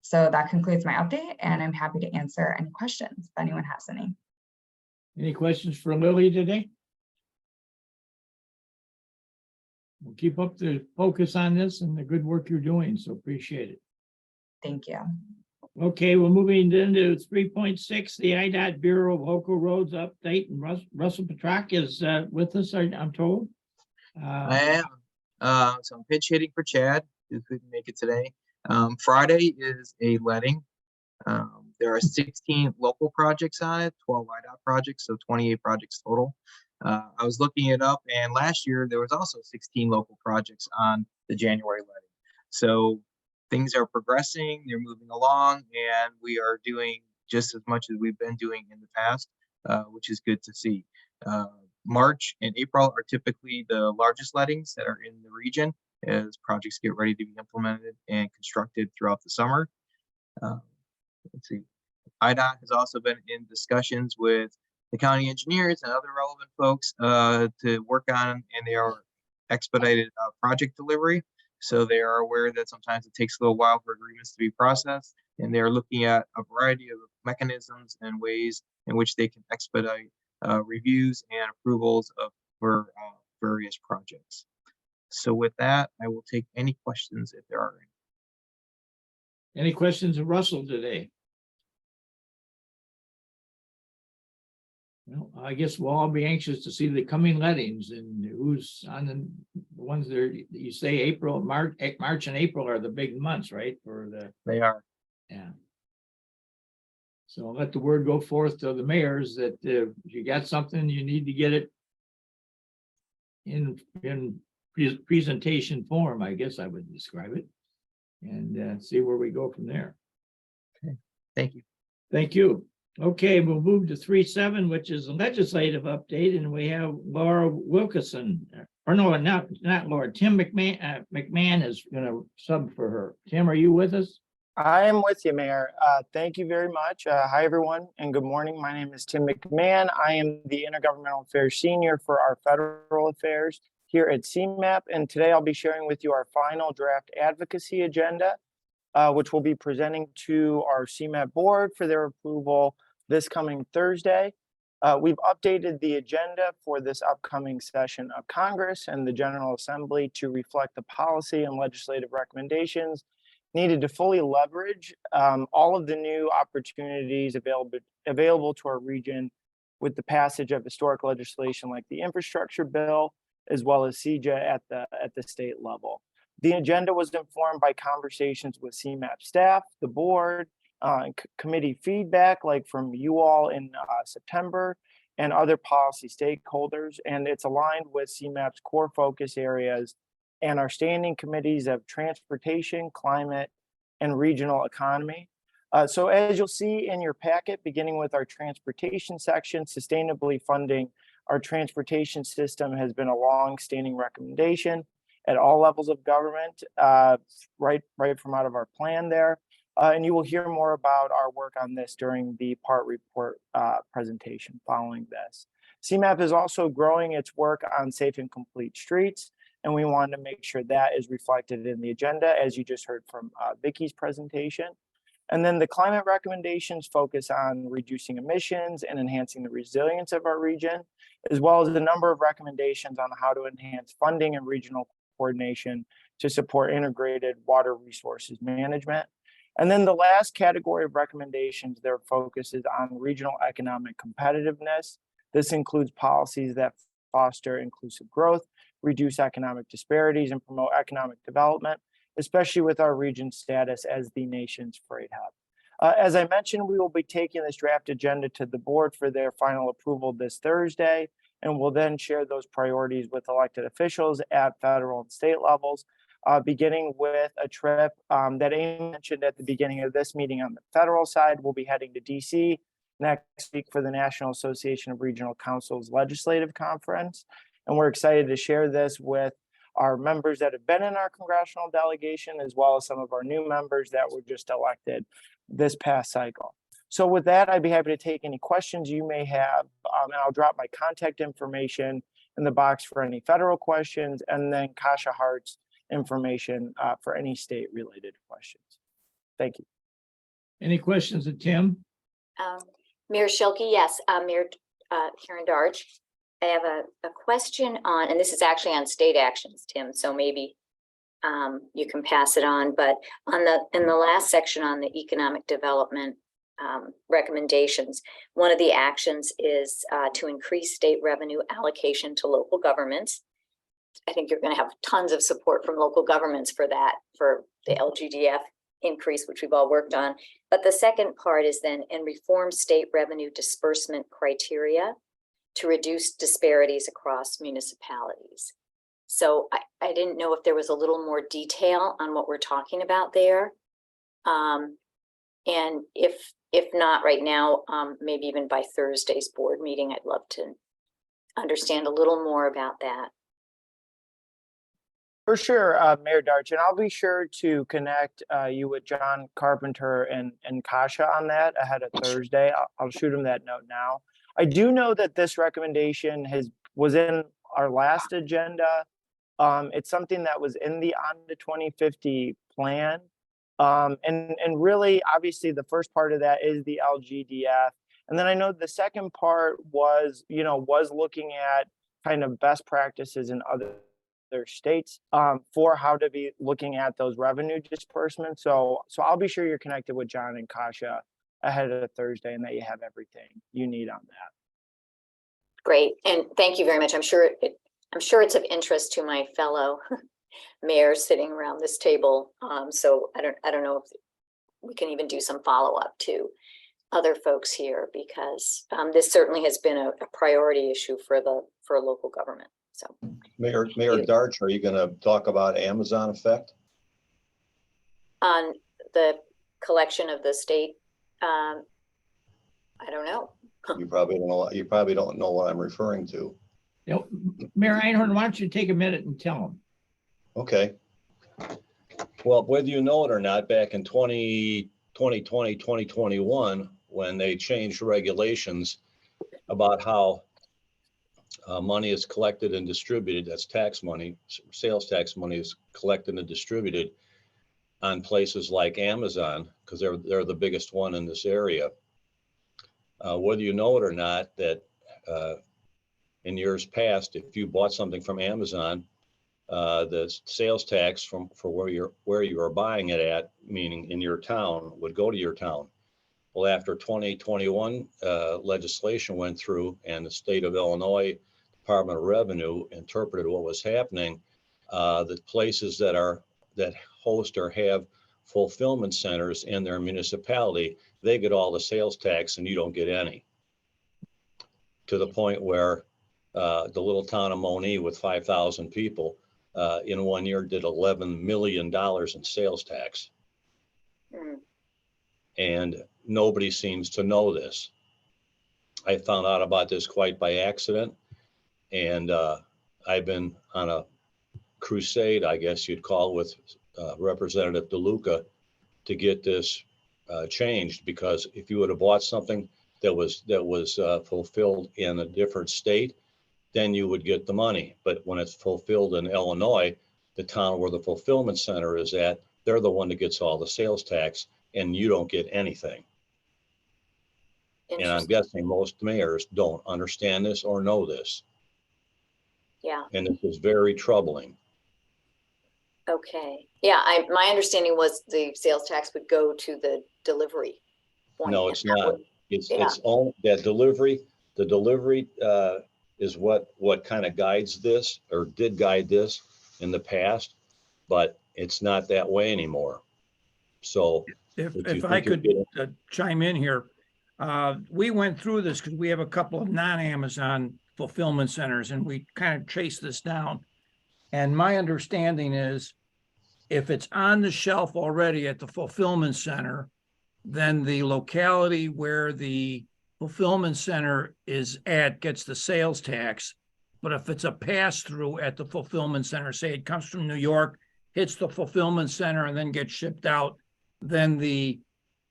L: So that concludes my update, and I'm happy to answer any questions if anyone has any.
A: Any questions for Lily today? We'll keep up the focus on this and the good work you're doing, so appreciate it.
L: Thank you.
A: Okay, we're moving into 3.6, the IDOT Bureau of Local Roads update, and Russell Petrarch is with us, I'm told.
M: I am. So I'm pitch hitting for Chad, who couldn't make it today. Friday is a letting. There are 16 local projects on it, 12 IDOT projects, so 28 projects total. I was looking it up, and last year there was also 16 local projects on the January letting. So things are progressing, they're moving along, and we are doing just as much as we've been doing in the past. which is good to see. March and April are typically the largest lettings that are in the region as projects get ready to be implemented and constructed throughout the summer. Let's see. IDOT has also been in discussions with the county engineers and other relevant folks to work on, and they are expedited project delivery. So they are aware that sometimes it takes a little while for agreements to be processed, and they're looking at a variety of mechanisms and ways in which they can expedite reviews and approvals for various projects. So with that, I will take any questions if there are any.
A: Any questions of Russell today? Well, I guess we'll all be anxious to see the coming lettings and who's on the ones there. You say April, March and April are the big months, right? For the,
M: They are.
A: yeah. So I'll let the word go forth to the mayors that if you got something, you need to get it in presentation form, I guess I would describe it, and see where we go from there.
M: Okay, thank you.
A: Thank you. Okay, we'll move to 3.7, which is a legislative update, and we have Laura Wilkerson, or no, not Laura, Tim McMahon. McMahon is going to sub for her. Tim, are you with us?
N: I am with you, Mayor. Thank you very much. Hi, everyone, and good morning. My name is Tim McMahon. I am the Intergovernmental Affairs Senior for our Federal Affairs here at CMAP, and today I'll be sharing with you our final draft advocacy agenda, which we'll be presenting to our CMAP board for their approval this coming Thursday. We've updated the agenda for this upcoming session of Congress and the General Assembly to reflect the policy and legislative recommendations needed to fully leverage all of the new opportunities available to our region with the passage of historic legislation like the infrastructure bill, as well as CEJA at the state level. The agenda was informed by conversations with CMAP staff, the board, committee feedback like from you all in September, and other policy stakeholders, and it's aligned with CMAP's core focus areas and our standing committees of transportation, climate, and regional economy. So as you'll see in your packet, beginning with our transportation section, sustainably funding our transportation system has been a long-standing recommendation at all levels of government, right from out of our plan there. And you will hear more about our work on this during the part report presentation following this. CMAP is also growing its work on safe and complete streets, and we wanted to make sure that is reflected in the agenda, as you just heard from Vicky's presentation. And then the climate recommendations focus on reducing emissions and enhancing the resilience of our region, as well as a number of recommendations on how to enhance funding and regional coordination to support integrated water resources management. And then the last category of recommendations, their focus is on regional economic competitiveness. This includes policies that foster inclusive growth, reduce economic disparities, and promote economic development, especially with our region's status as the nation's freight hub. As I mentioned, we will be taking this draft agenda to the board for their final approval this Thursday, and we'll then share those priorities with elected officials at federal and state levels, beginning with a trip that Amy mentioned at the beginning of this meeting on the federal side. We'll be heading to DC next week for the National Association of Regional Councils Legislative Conference. And we're excited to share this with our members that have been in our congressional delegation, as well as some of our new members that were just elected this past cycle. So with that, I'd be happy to take any questions you may have. And I'll drop my contact information in the box for any federal questions, and then Kasha Hart's information for any state related questions. Thank you.
A: Any questions of Tim?
B: Mayor Shilkey, yes. Mayor Karen Darch, I have a question on, and this is actually on state actions, Tim, so maybe you can pass it on, but in the last section on the economic development recommendations, one of the actions is to increase state revenue allocation to local governments. I think you're going to have tons of support from local governments for that, for the LGDF increase, which we've all worked on. But the second part is then and reform state revenue disbursement criteria to reduce disparities across municipalities. So I didn't know if there was a little more detail on what we're talking about there. And if if not right now, maybe even by Thursday's board meeting, I'd love to understand a little more about that.
N: For sure, Mayor Darch, and I'll be sure to connect you with John Carpenter and Kasha on that ahead of Thursday. I'll shoot him that note now. I do know that this recommendation was in our last agenda. It's something that was in the On to 2050 plan. And really, obviously, the first part of that is the LGDF. And then I know the second part was looking at kind of best practices in other states for how to be looking at those revenue disbursements. So I'll be sure you're connected with John and Kasha ahead of Thursday and that you have everything you need on that.
B: Great, and thank you very much. I'm sure it's of interest to my fellow mayors sitting around this table. So I don't know if we can even do some follow-up to other folks here, because this certainly has been a priority issue for local government. So
C: Mayor Darch, are you going to talk about Amazon effect?
B: on the collection of the state, I don't know.
C: You probably don't know. You probably don't know what I'm referring to.
A: You know, Mayor Einhorn, why don't you take a minute and tell them?
C: Okay. Well, whether you know it or not, back in 2020, 2021, when they changed regulations about how money is collected and distributed, that's tax money, sales tax money is collected and distributed on places like Amazon, because they're the biggest one in this area. Whether you know it or not, that in years past, if you bought something from Amazon, the sales tax for where you are buying it at, meaning in your town, would go to your town. Well, after 2021 legislation went through and the state of Illinois Department of Revenue interpreted what was happening, the places that host or have fulfillment centers in their municipality, they get all the sales tax and you don't get any. To the point where the little town of Monee with 5,000 people in 1 year did $11 million in sales tax. And nobody seems to know this. I found out about this quite by accident, and I've been on a crusade, I guess you'd call, with Representative DeLuca to get this changed, because if you would have bought something that was fulfilled in a different state, then you would get the money. But when it's fulfilled in Illinois, the town where the fulfillment center is at, they're the one that gets all the sales tax, and you don't get anything. And I'm guessing most mayors don't understand this or know this.
B: Yeah.
C: And this is very troubling.
B: Okay. Yeah, my understanding was the sales tax would go to the delivery point.
C: No, it's not. It's all that delivery. The delivery is what kind of guides this, or did guide this in the past, but it's not that way anymore. So
O: if I could chime in here, we went through this because we have a couple of non-Amazon fulfillment centers, and we kind of chased this down. And my understanding is, if it's on the shelf already at the fulfillment center, then the locality where the fulfillment center is at gets the sales tax. But if it's a pass-through at the fulfillment center, say it comes from New York, hits the fulfillment center and then gets shipped out, then the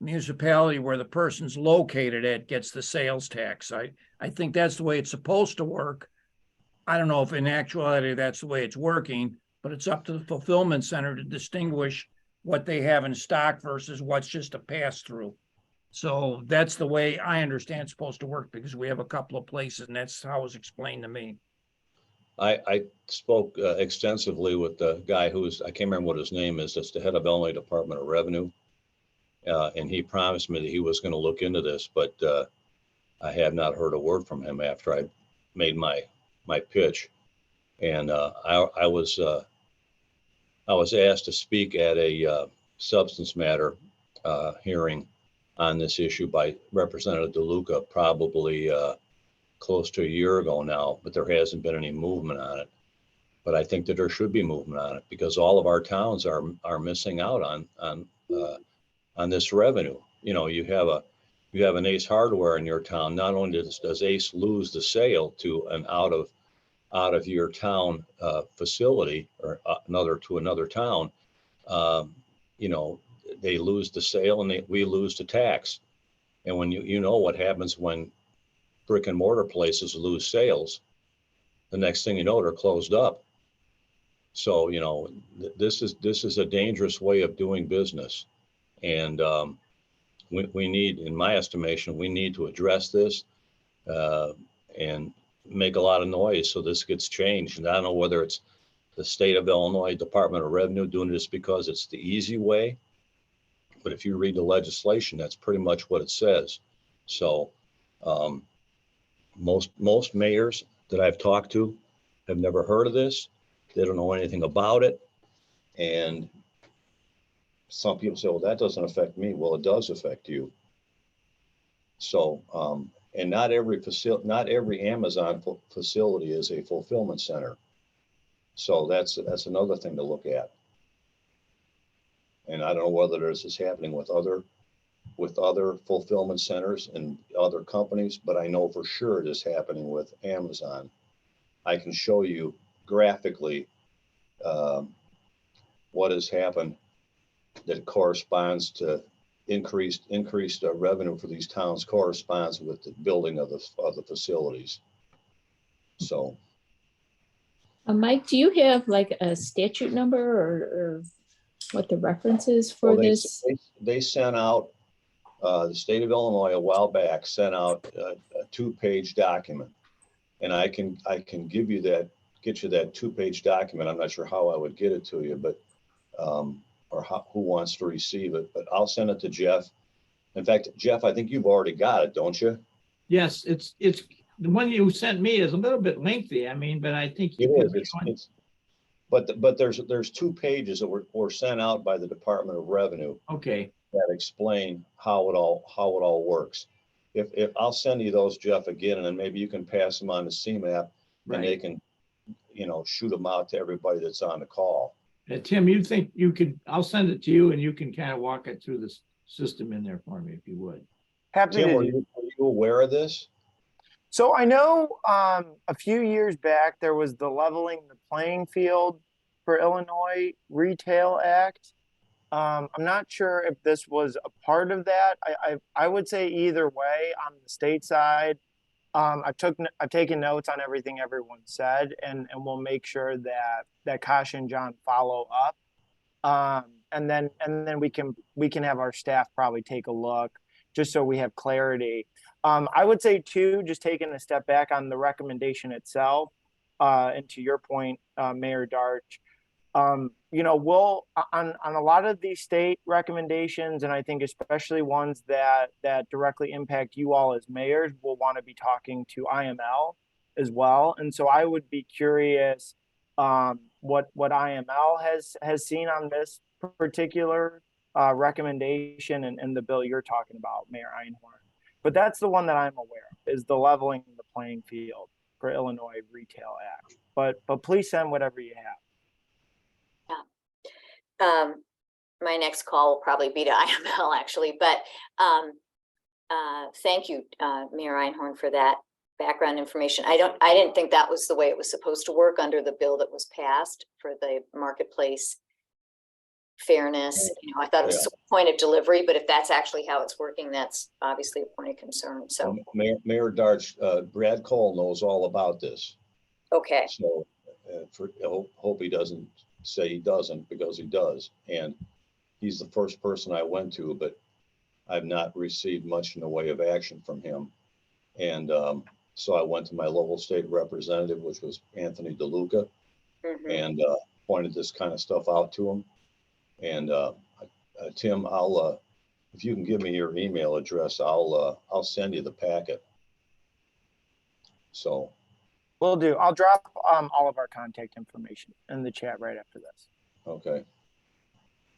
O: municipality where the person's located at gets the sales tax. I think that's the way it's supposed to work. I don't know if in actuality that's the way it's working, but it's up to the fulfillment center to distinguish what they have in stock versus what's just a pass-through. So that's the way I understand it's supposed to work, because we have a couple of places, and that's how it was explained to me.
C: I spoke extensively with the guy who's, I can't remember what his name is, that's the head of Illinois Department of Revenue. And he promised me that he was going to look into this, but I have not heard a word from him after I made my pitch. And I was asked to speak at a substance matter hearing on this issue by Representative DeLuca, probably close to a year ago now, but there hasn't been any movement on it. But I think that there should be movement on it, because all of our towns are missing out on this revenue. You know, you have you have an Ace Hardware in your town, not only does Ace lose the sale to an out of your town facility or another town, you know, they lose the sale and we lose the tax. And when you know what happens when brick and mortar places lose sales, the next thing you know, they're closed up. So, you know, this is a dangerous way of doing business. And we need, in my estimation, we need to address this and make a lot of noise so this gets changed. And I don't know whether it's the state of Illinois Department of Revenue doing this because it's the easy way, but if you read the legislation, that's pretty much what it says. So most mayors that I've talked to have never heard of this. They don't know anything about it. And some people say, well, that doesn't affect me. Well, it does affect you. So, and not every Amazon facility is a fulfillment center. So that's another thing to look at. And I don't know whether this is happening with other fulfillment centers and other companies, but I know for sure it is happening with Amazon. I can show you graphically what has happened that corresponds to increased revenue for these towns corresponds with the building of the facilities. So.
P: Mike, do you have like a statute number or what the reference is for this?
C: They sent out, the state of Illinois a while back sent out a 2-page document. And I can get you that 2-page document. I'm not sure how I would get it to you, but or who wants to receive it, but I'll send it to Jeff. In fact, Jeff, I think you've already got it, don't you?
A: Yes, it's the one you sent me is a little bit lengthy. I mean, but I think
C: it is. But there's 2 pages that were sent out by the Department of Revenue.
A: Okay.
C: That explain how it all works. If I'll send you those, Jeff, again, and then maybe you can pass them on to CMAP, and they can, you know, shoot them out to everybody that's on the call.
A: Tim, you think you could? I'll send it to you, and you can kind of walk it through the system in there for me, if you would.
N: Happy
C: Tim,
N: to
C: are you aware of this?
N: So I know a few years back, there was the Leveling the Playing Field for Illinois Retail Act. I'm not sure if this was a part of that. I would say either way on the state side. I've taken notes on everything everyone said, and we'll make sure that Kasha and John follow up. And then we can have our staff probably take a look just so we have clarity. I would say too, just taking a step back on the recommendation itself, and to your point, Mayor Darch, you know, we'll on a lot of these state recommendations, and I think especially ones that directly impact you all as mayors, we'll want to be talking to IML as well. And so I would be curious what IML has seen on this particular recommendation and the bill you're talking about, Mayor Einhorn. But that's the one that I'm aware of, is the Leveling the Playing Field for Illinois Retail Act. But please send whatever you have.
B: My next call will probably be to IML actually, but thank you, Mayor Einhorn, for that background information. I didn't think that was the way it was supposed to work under the bill that was passed for the marketplace fairness. You know, I thought it was a point of delivery, but if that's actually how it's working, that's obviously a point of concern. So
C: Mayor Darch, Brad Cole knows all about this.
B: Okay.
C: So hope he doesn't say he doesn't, because he does. And he's the first person I went to, but I've not received much in the way of action from him. And so I went to my local state representative, which was Anthony DeLuca, and pointed this kind of stuff out to him. And Tim, I'll if you can give me your email address, I'll send you the packet. So.
N: Will do. I'll drop all of our contact information in the chat right after this.
C: Okay.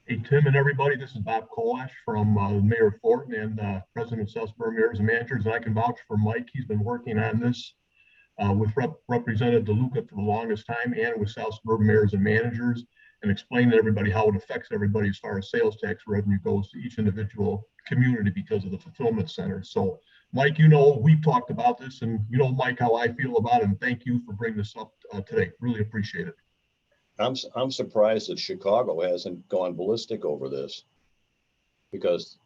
Q: Hey, Tim and everybody, this is Bob Kolash from Mayor Thornton and President of Southborough Mayors and Managers. And I can vouch for Mike. He's been working on this with Representative DeLuca for the longest time and with South Suburban Mayors and Managers. and explain to everybody how it affects everybody as far as sales tax revenue goes to each individual community because of the fulfillment center. So Mike, you know, we've talked about this, and you know, Mike, how I feel about it, and thank you for bringing this up today. Really appreciate it.
C: I'm surprised that Chicago hasn't gone ballistic over this, because,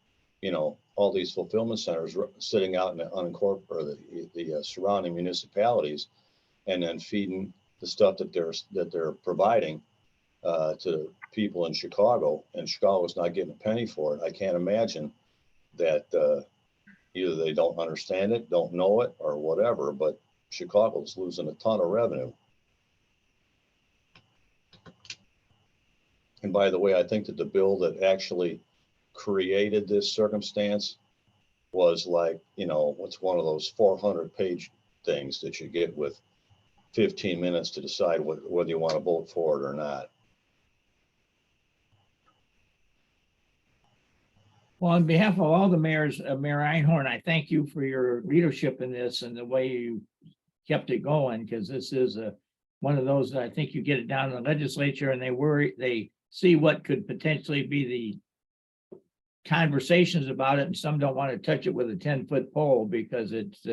C: you know, all these fulfillment centers sitting out in the unincorporated, the surrounding municipalities, and then feeding the stuff that they're providing to people in Chicago, and Chicago's not getting a penny for it. I can't imagine that either they don't understand it, don't know it, or whatever, but Chicago's losing a ton of revenue. And by the way, I think that the bill that actually created this circumstance was like, you know, what's one of those 400-page things that you get with 15 minutes to decide whether you want to vote for it or not.
A: Well, on behalf of all the mayors, Mayor Einhorn, I thank you for your leadership in this and the way you kept it going, because this is one of those that I think you get it down in the legislature and they see what could potentially be the conversations about it, and some don't want to touch it with a 10-foot pole because it's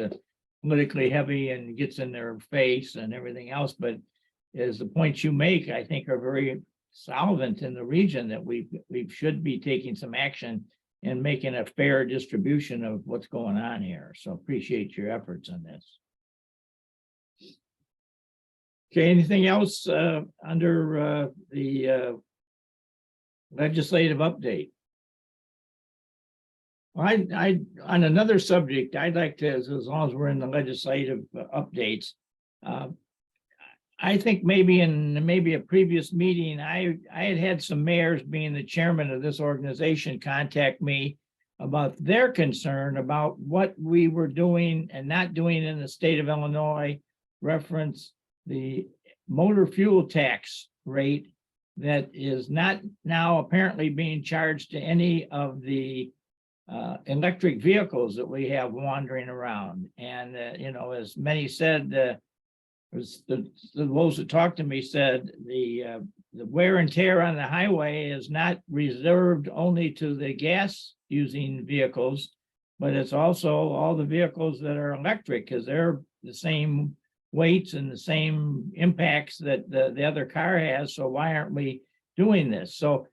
A: politically heavy and gets in their face and everything else. But as the points you make, I think are very solvent in the region, that we should be taking some action and making a fair distribution of what's going on here. So appreciate your efforts on this. Okay, anything else under the legislative update? I on another subject, I'd like to, as long as we're in the legislative updates, I think maybe in a previous meeting, I had some mayors, being the chairman of this organization, contact me about their concern about what we were doing and not doing in the state of Illinois, reference the motor fuel tax rate that is not now apparently being charged to any of the electric vehicles that we have wandering around. And, you know, as many said, those that talked to me said the wear and tear on the highway is not reserved only to the gas using vehicles, but it's also all the vehicles that are electric, because they're the same weights and the same impacts that the other car has. So why aren't we doing this? So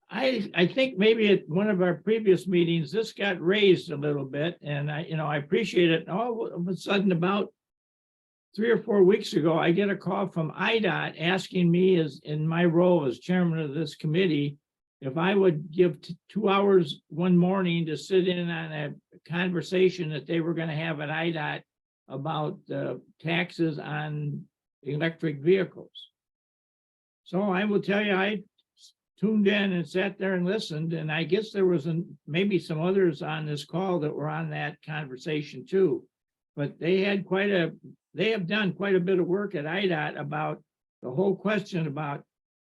A: I think maybe at one of our previous meetings, this got raised a little bit, and I appreciate it. All of a sudden, about 3 or 4 weeks ago, I get a call from IDOT asking me, as in my role as chairman of this committee, if I would give 2 hours one morning to sit in on a conversation that they were going to have at IDOT about taxes on electric vehicles. So I will tell you, I tuned in and sat there and listened, and I guess there was maybe some others on this call that were on that conversation too. But they have done quite a bit of work at IDOT about the whole question about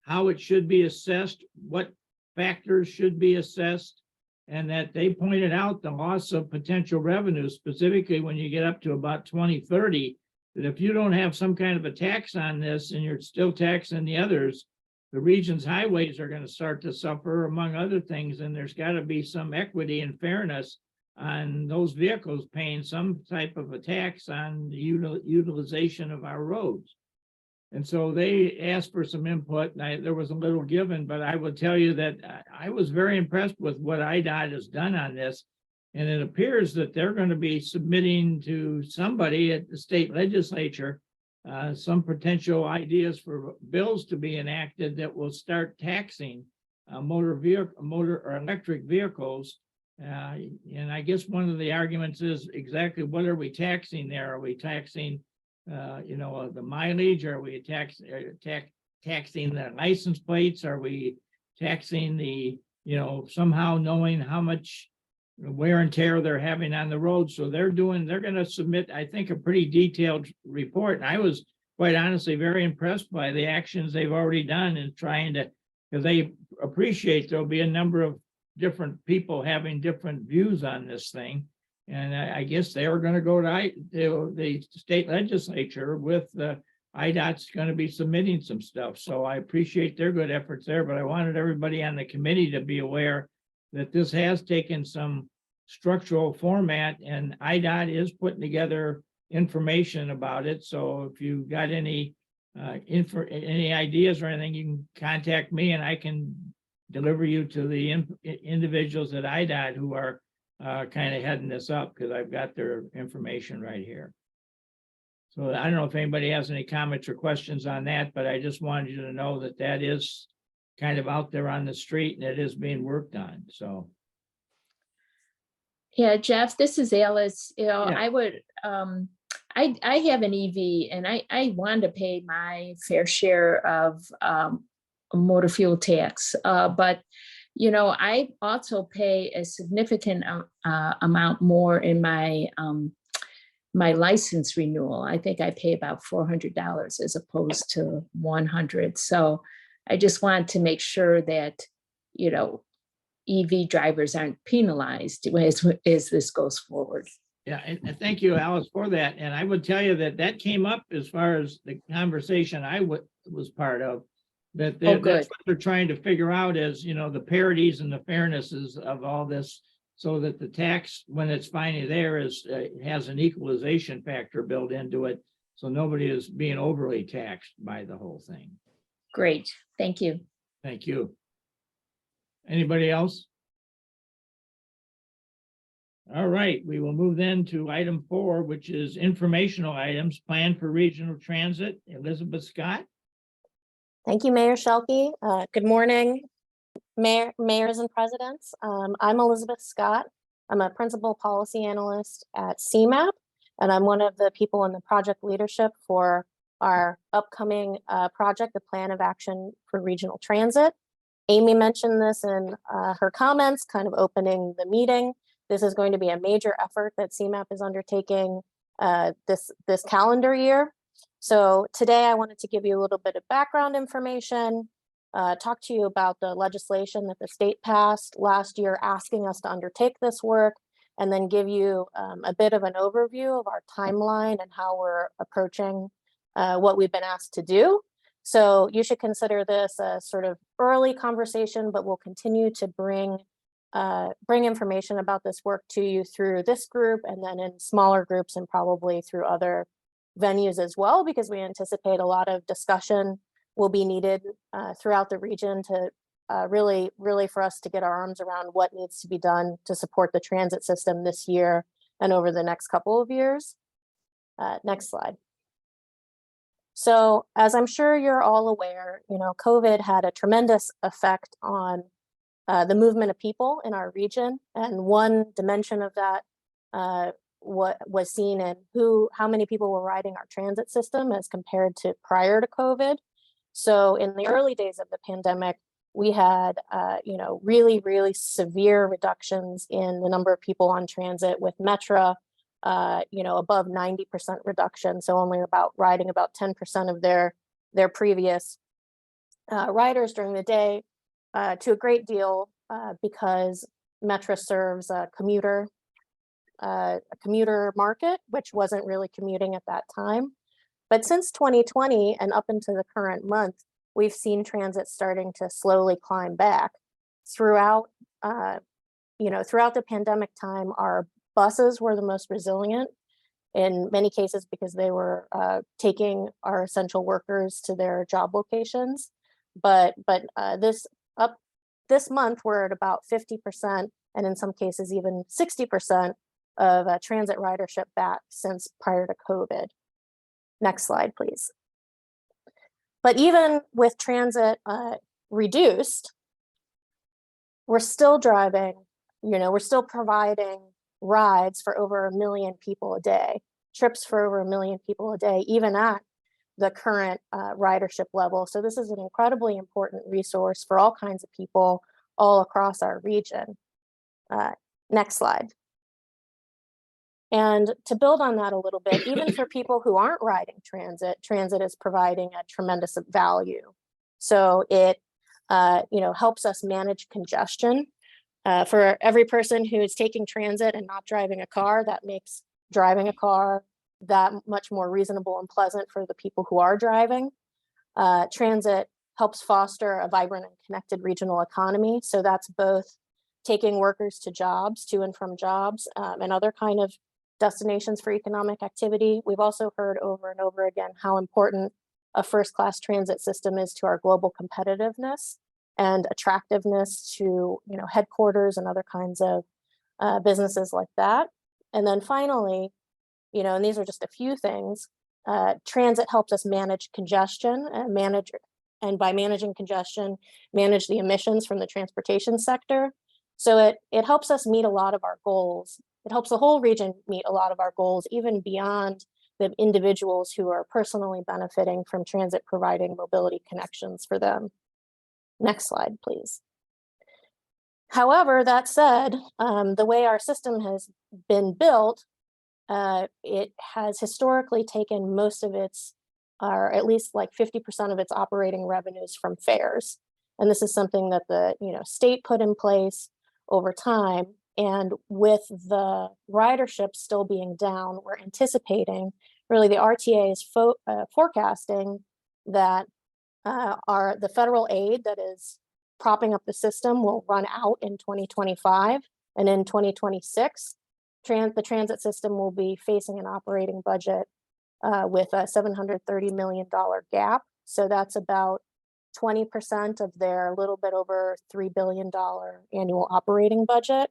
A: how it should be assessed, what factors should be assessed, and that they pointed out the loss of potential revenue, specifically when you get up to about 2030, that if you don't have some kind of a tax on this and you're still taxing the others, the region's highways are going to start to suffer, among other things, and there's got to be some equity and fairness on those vehicles paying some type of a tax on the utilization of our roads. And so they asked for some input, and there was a little given, but I will tell you that I was very impressed with what IDOT has done on this. And it appears that they're going to be submitting to somebody at the state legislature some potential ideas for bills to be enacted that will start taxing motor or electric vehicles. And I guess one of the arguments is exactly what are we taxing there? Are we taxing the mileage? Are we taxing the license plates? Are we taxing the, somehow knowing how much wear and tear they're having on the road? So they're going to submit, I think, a pretty detailed report. And I was quite honestly very impressed by the actions they've already done in trying to, because they appreciate there'll be a number of different people having different views on this thing. And I guess they were going to go to the state legislature with IDOT's gonna be submitting some stuff, so I appreciate their good efforts there, but I wanted everybody on the committee to be aware that this has taken some structural format, and IDOT is putting together information about it, so if you got any any ideas or anything, you can contact me and I can deliver you to the individuals at IDOT who are kind of heading this up, because I've got their information right here. So I don't know if anybody has any comments or questions on that, but I just wanted you to know that that is kind of out there on the street and it is being worked on, so.
P: Yeah, Jeff, this is Alice. You know,
A: Yeah.
P: I would, I have an EV and I want to pay my fair share of motor fuel tax. But, you know, I also pay a significant amount more in my my license renewal. I think I pay about $400 as opposed to $100. So I just want to make sure that, you know, EV drivers aren't penalized as this goes forward.
A: Yeah, and thank you, Alice, for that. And I would tell you that that came up as far as the conversation I was part of. That
P: Oh,
A: that's
P: good.
A: what they're trying to figure out is, you know, the parities and the fairnesses of all this, so that the tax, when it's finally there, is has an equalization factor built into it, so nobody is being overly taxed by the whole thing.
P: Great, thank you.
A: Thank you. Anybody else? All right, we will move then to item 4, which is informational items, plan for regional transit. Elizabeth Scott.
R: Thank you, Mayor Shelkey. Good morning, mayors and presidents. I'm Elizabeth Scott. I'm a principal policy analyst at CMAP, and I'm one of the people in the project leadership for our upcoming project, the Plan of Action for Regional Transit. Amy mentioned this in her comments, kind of opening the meeting. This is going to be a major effort that CMAP is undertaking this calendar year. So today I wanted to give you a little bit of background information, talk to you about the legislation that the state passed last year asking us to undertake this work, and then give you a bit of an overview of our timeline and how we're approaching what we've been asked to do. So you should consider this a sort of early conversation, but we'll continue to bring information about this work to you through this group and then in smaller groups and probably through other venues as well, because we anticipate a lot of discussion will be needed throughout the region to really for us to get our arms around what needs to be done to support the transit system this year and over the next couple of years. Next slide. So as I'm sure you're all aware, you know, COVID had a tremendous effect on the movement of people in our region. And one dimension of that what was seen in how many people were riding our transit system as compared to prior to COVID. So in the early days of the pandemic, we had, you know, really severe reductions in the number of people on transit with Metra, you know, above 90% reduction. So only riding about 10% of their previous riders during the day, to a great deal because Metra serves a commuter market, which wasn't really commuting at that time. But since 2020 and up into the current month, we've seen transit starting to slowly climb back. Throughout the pandemic time, our buses were the most resilient in many cases because they were taking our essential workers to their job locations. But this month, we're at about 50%, and in some cases even 60% of transit ridership back since prior to COVID. Next slide, please. But even with transit reduced, we're still driving, you know, we're still providing rides for over 1 million people a day, trips for over 1 million people a day, even at the current ridership level. So this is an incredibly important resource for all kinds of people all across our region. Next slide. And to build on that a little bit, even for people who aren't riding transit is providing a tremendous value. So it you know, helps us manage congestion. For every person who is taking transit and not driving a car, that makes driving a car that much more reasonable and pleasant for the people who are driving. Transit helps foster a vibrant and connected regional economy. So that's both taking workers to jobs, to and from jobs, and other kind of destinations for economic activity. We've also heard over and over again how important a first-class transit system is to our global competitiveness and attractiveness to, headquarters and other kinds of businesses like that. And then finally, and these are just a few things, transit helps us manage congestion and by managing congestion, manage the emissions from the transportation sector. So it helps us meet a lot of our goals. It helps the whole region meet a lot of our goals, even beyond the individuals who are personally benefiting from transit providing mobility connections for them. Next slide, please. However, that said, the way our system has been built, it has historically taken most of its, or at least like 50% of its operating revenues from fares. And this is something that the state put in place over time. And with the ridership still being down, we're anticipating, really the RTA is forecasting that the federal aid that is propping up the system will run out in 2025. And in 2026, the transit system will be facing an operating budget with a $730 million gap. So that's about 20% of their little bit over $3 billion annual operating budget.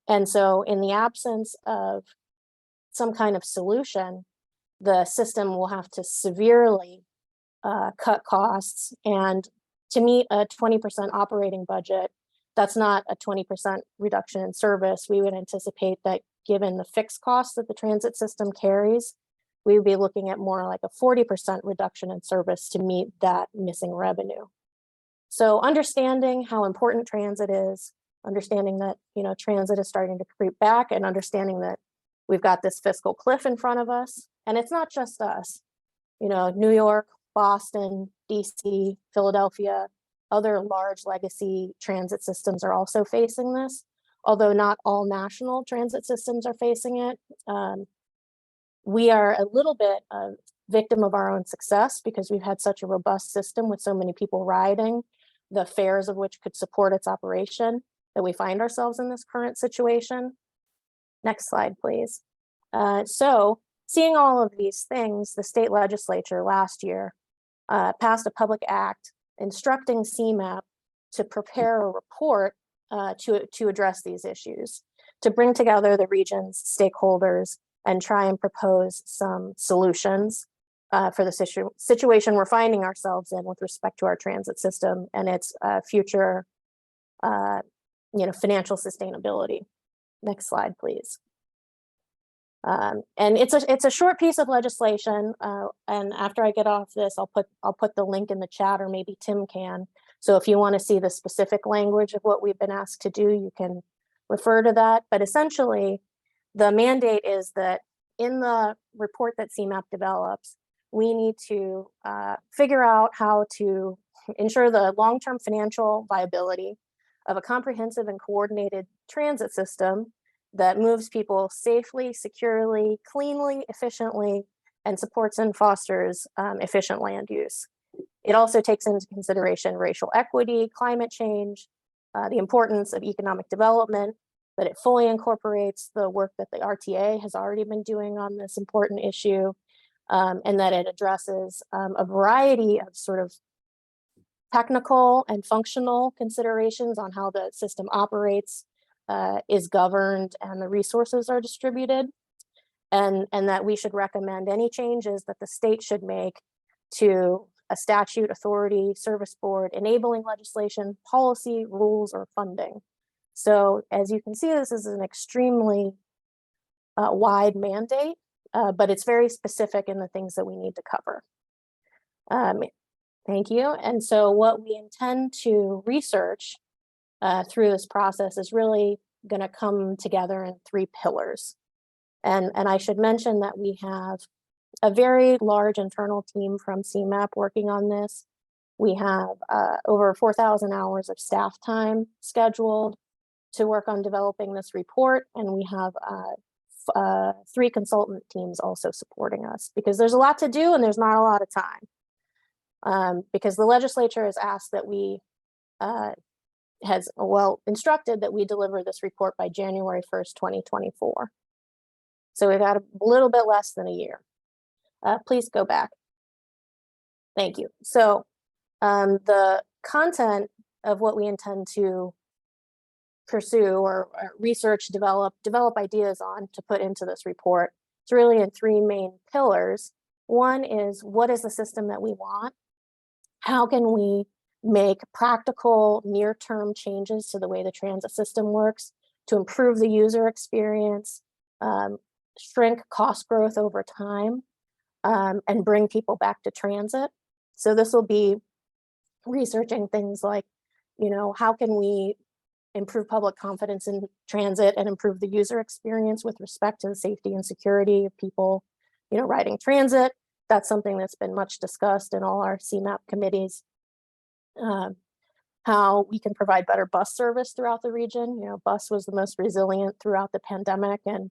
R: And so in the absence of some kind of solution, the system will have to severely cut costs. And to meet a 20% operating budget, that's not a 20% reduction in service. We would anticipate that given the fixed costs that the transit system carries, we would be looking at more like a 40% reduction in service to meet that missing revenue. So understanding how important transit is, understanding that transit is starting to creep back, and understanding that we've got this fiscal cliff in front of us. And it's not just us, New York, Boston, DC, Philadelphia, other large legacy transit systems are also facing this, although not all national transit systems are facing it. We are a little bit a victim of our own success because we've had such a robust system with so many people riding, the fares of which could support its operation, that we find ourselves in this current situation. Next slide, please. So seeing all of these things, the state legislature last year passed a public act instructing CMAP to prepare a report to address these issues, to bring together the region's stakeholders and try and propose some solutions for the situation we're finding ourselves in with respect to our transit system and its future financial sustainability. Next slide, please. And it's a short piece of legislation. And after I get off this, I'll put the link in the chat, or maybe Tim can. So if you want to see the specific language of what we've been asked to do, you can refer to that. But essentially, the mandate is that in the report that CMAP develops, we need to figure out how to ensure the long-term financial viability of a comprehensive and coordinated transit system that moves people safely, securely, cleanly, efficiently, and supports and fosters efficient land use. It also takes into consideration racial equity, climate change, the importance of economic development, that it fully incorporates the work that the RTA has already been doing on this important issue, and that it addresses a variety of sort of technical and functional considerations on how the system operates, is governed, and the resources are distributed, and that we should recommend any changes that the state should make to a statute, authority, service board, enabling legislation, policy, rules, or funding. So as you can see, this is an extremely wide mandate, but it's very specific in the things that we need to cover. Thank you. And so what we intend to research through this process is really going to come together in 3 pillars. And I should mention that we have a very large internal team from CMAP working on this. We have over 4,000 hours of staff time scheduled to work on developing this report, and we have 3 consultant teams also supporting us, because there's a lot to do and there's not a lot of time. Because the legislature has asked that we, instructed that we deliver this report by January 1st, 2024. So we've got a little bit less than a year. Please go back. Thank you. So the content of what we intend to pursue or research, develop ideas on to put into this report, it's really in 3 main pillars. One is, what is the system that we want? How can we make practical near-term changes to the way the transit system works to improve the user experience, shrink cost growth over time, and bring people back to transit? So this will be researching things like, how can we improve public confidence in transit and improve the user experience with respect to the safety and security of people, riding transit. That's something that's been much discussed in all our CMAP committees. How we can provide better bus service throughout the region. Bus was the most resilient throughout the pandemic, and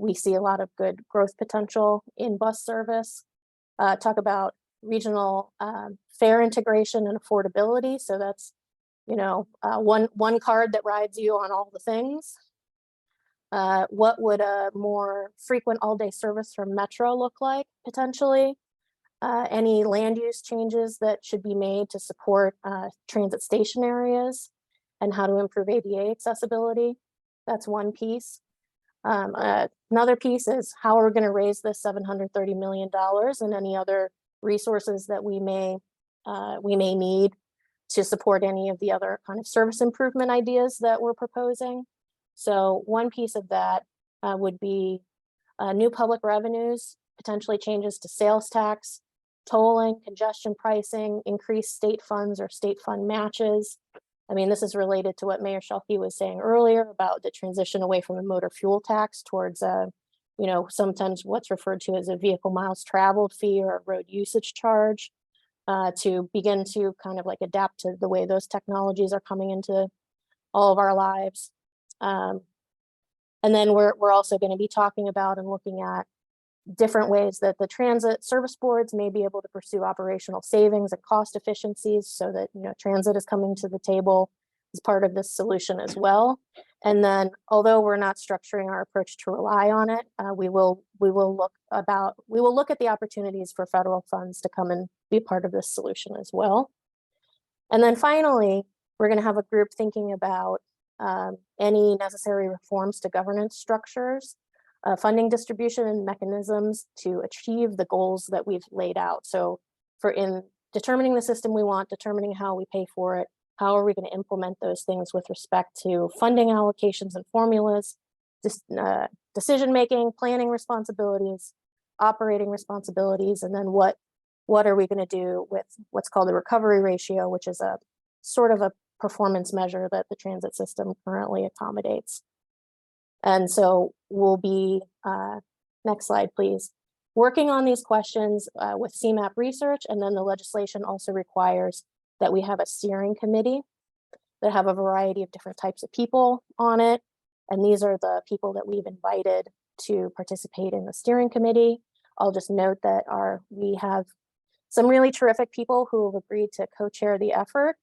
R: we see a lot of good growth potential in bus service. Talk about regional fare integration and affordability. So that's, one card that rides you on all the things. What would a more frequent all-day service from Metro look like potentially? Any land use changes that should be made to support transit station areas and how to improve ADA accessibility. That's one piece. Another piece is how are we going to raise this $730 million and any other resources that we may need to support any of the other kind of service improvement ideas that we're proposing. So one piece of that would be new public revenues, potentially changes to sales tax, tolling, congestion pricing, increased state funds or state fund matches. I mean, this is related to what Mayor Shelkey was saying earlier about the transition away from a motor fuel tax towards sometimes what's referred to as a vehicle miles traveled fee or a road usage charge, to begin to kind of like adapt to the way those technologies are coming into all of our lives. And then we're also going to be talking about and looking at different ways that the transit service boards may be able to pursue operational savings and cost efficiencies, so that transit is coming to the table as part of this solution as well. And then, although we're not structuring our approach to rely on it, we will look at the opportunities for federal funds to come and be part of this solution as well. And then finally, we're going to have a group thinking about any necessary reforms to governance structures, funding distribution and mechanisms to achieve the goals that we've laid out. So in determining the system we want, determining how we pay for it, how are we going to implement those things with respect to funding allocations and formulas, decision-making, planning responsibilities, operating responsibilities, and then what are we going to do with what's called the recovery ratio, which is a sort of a performance measure that the transit system currently accommodates. And so we'll be, next slide, please, working on these questions with CMAP research, and then the legislation also requires that we have a steering committee that have a variety of different types of people on it. And these are the people that we've invited to participate in the steering committee. I'll just note that we have some really terrific people who have agreed to co-chair the effort.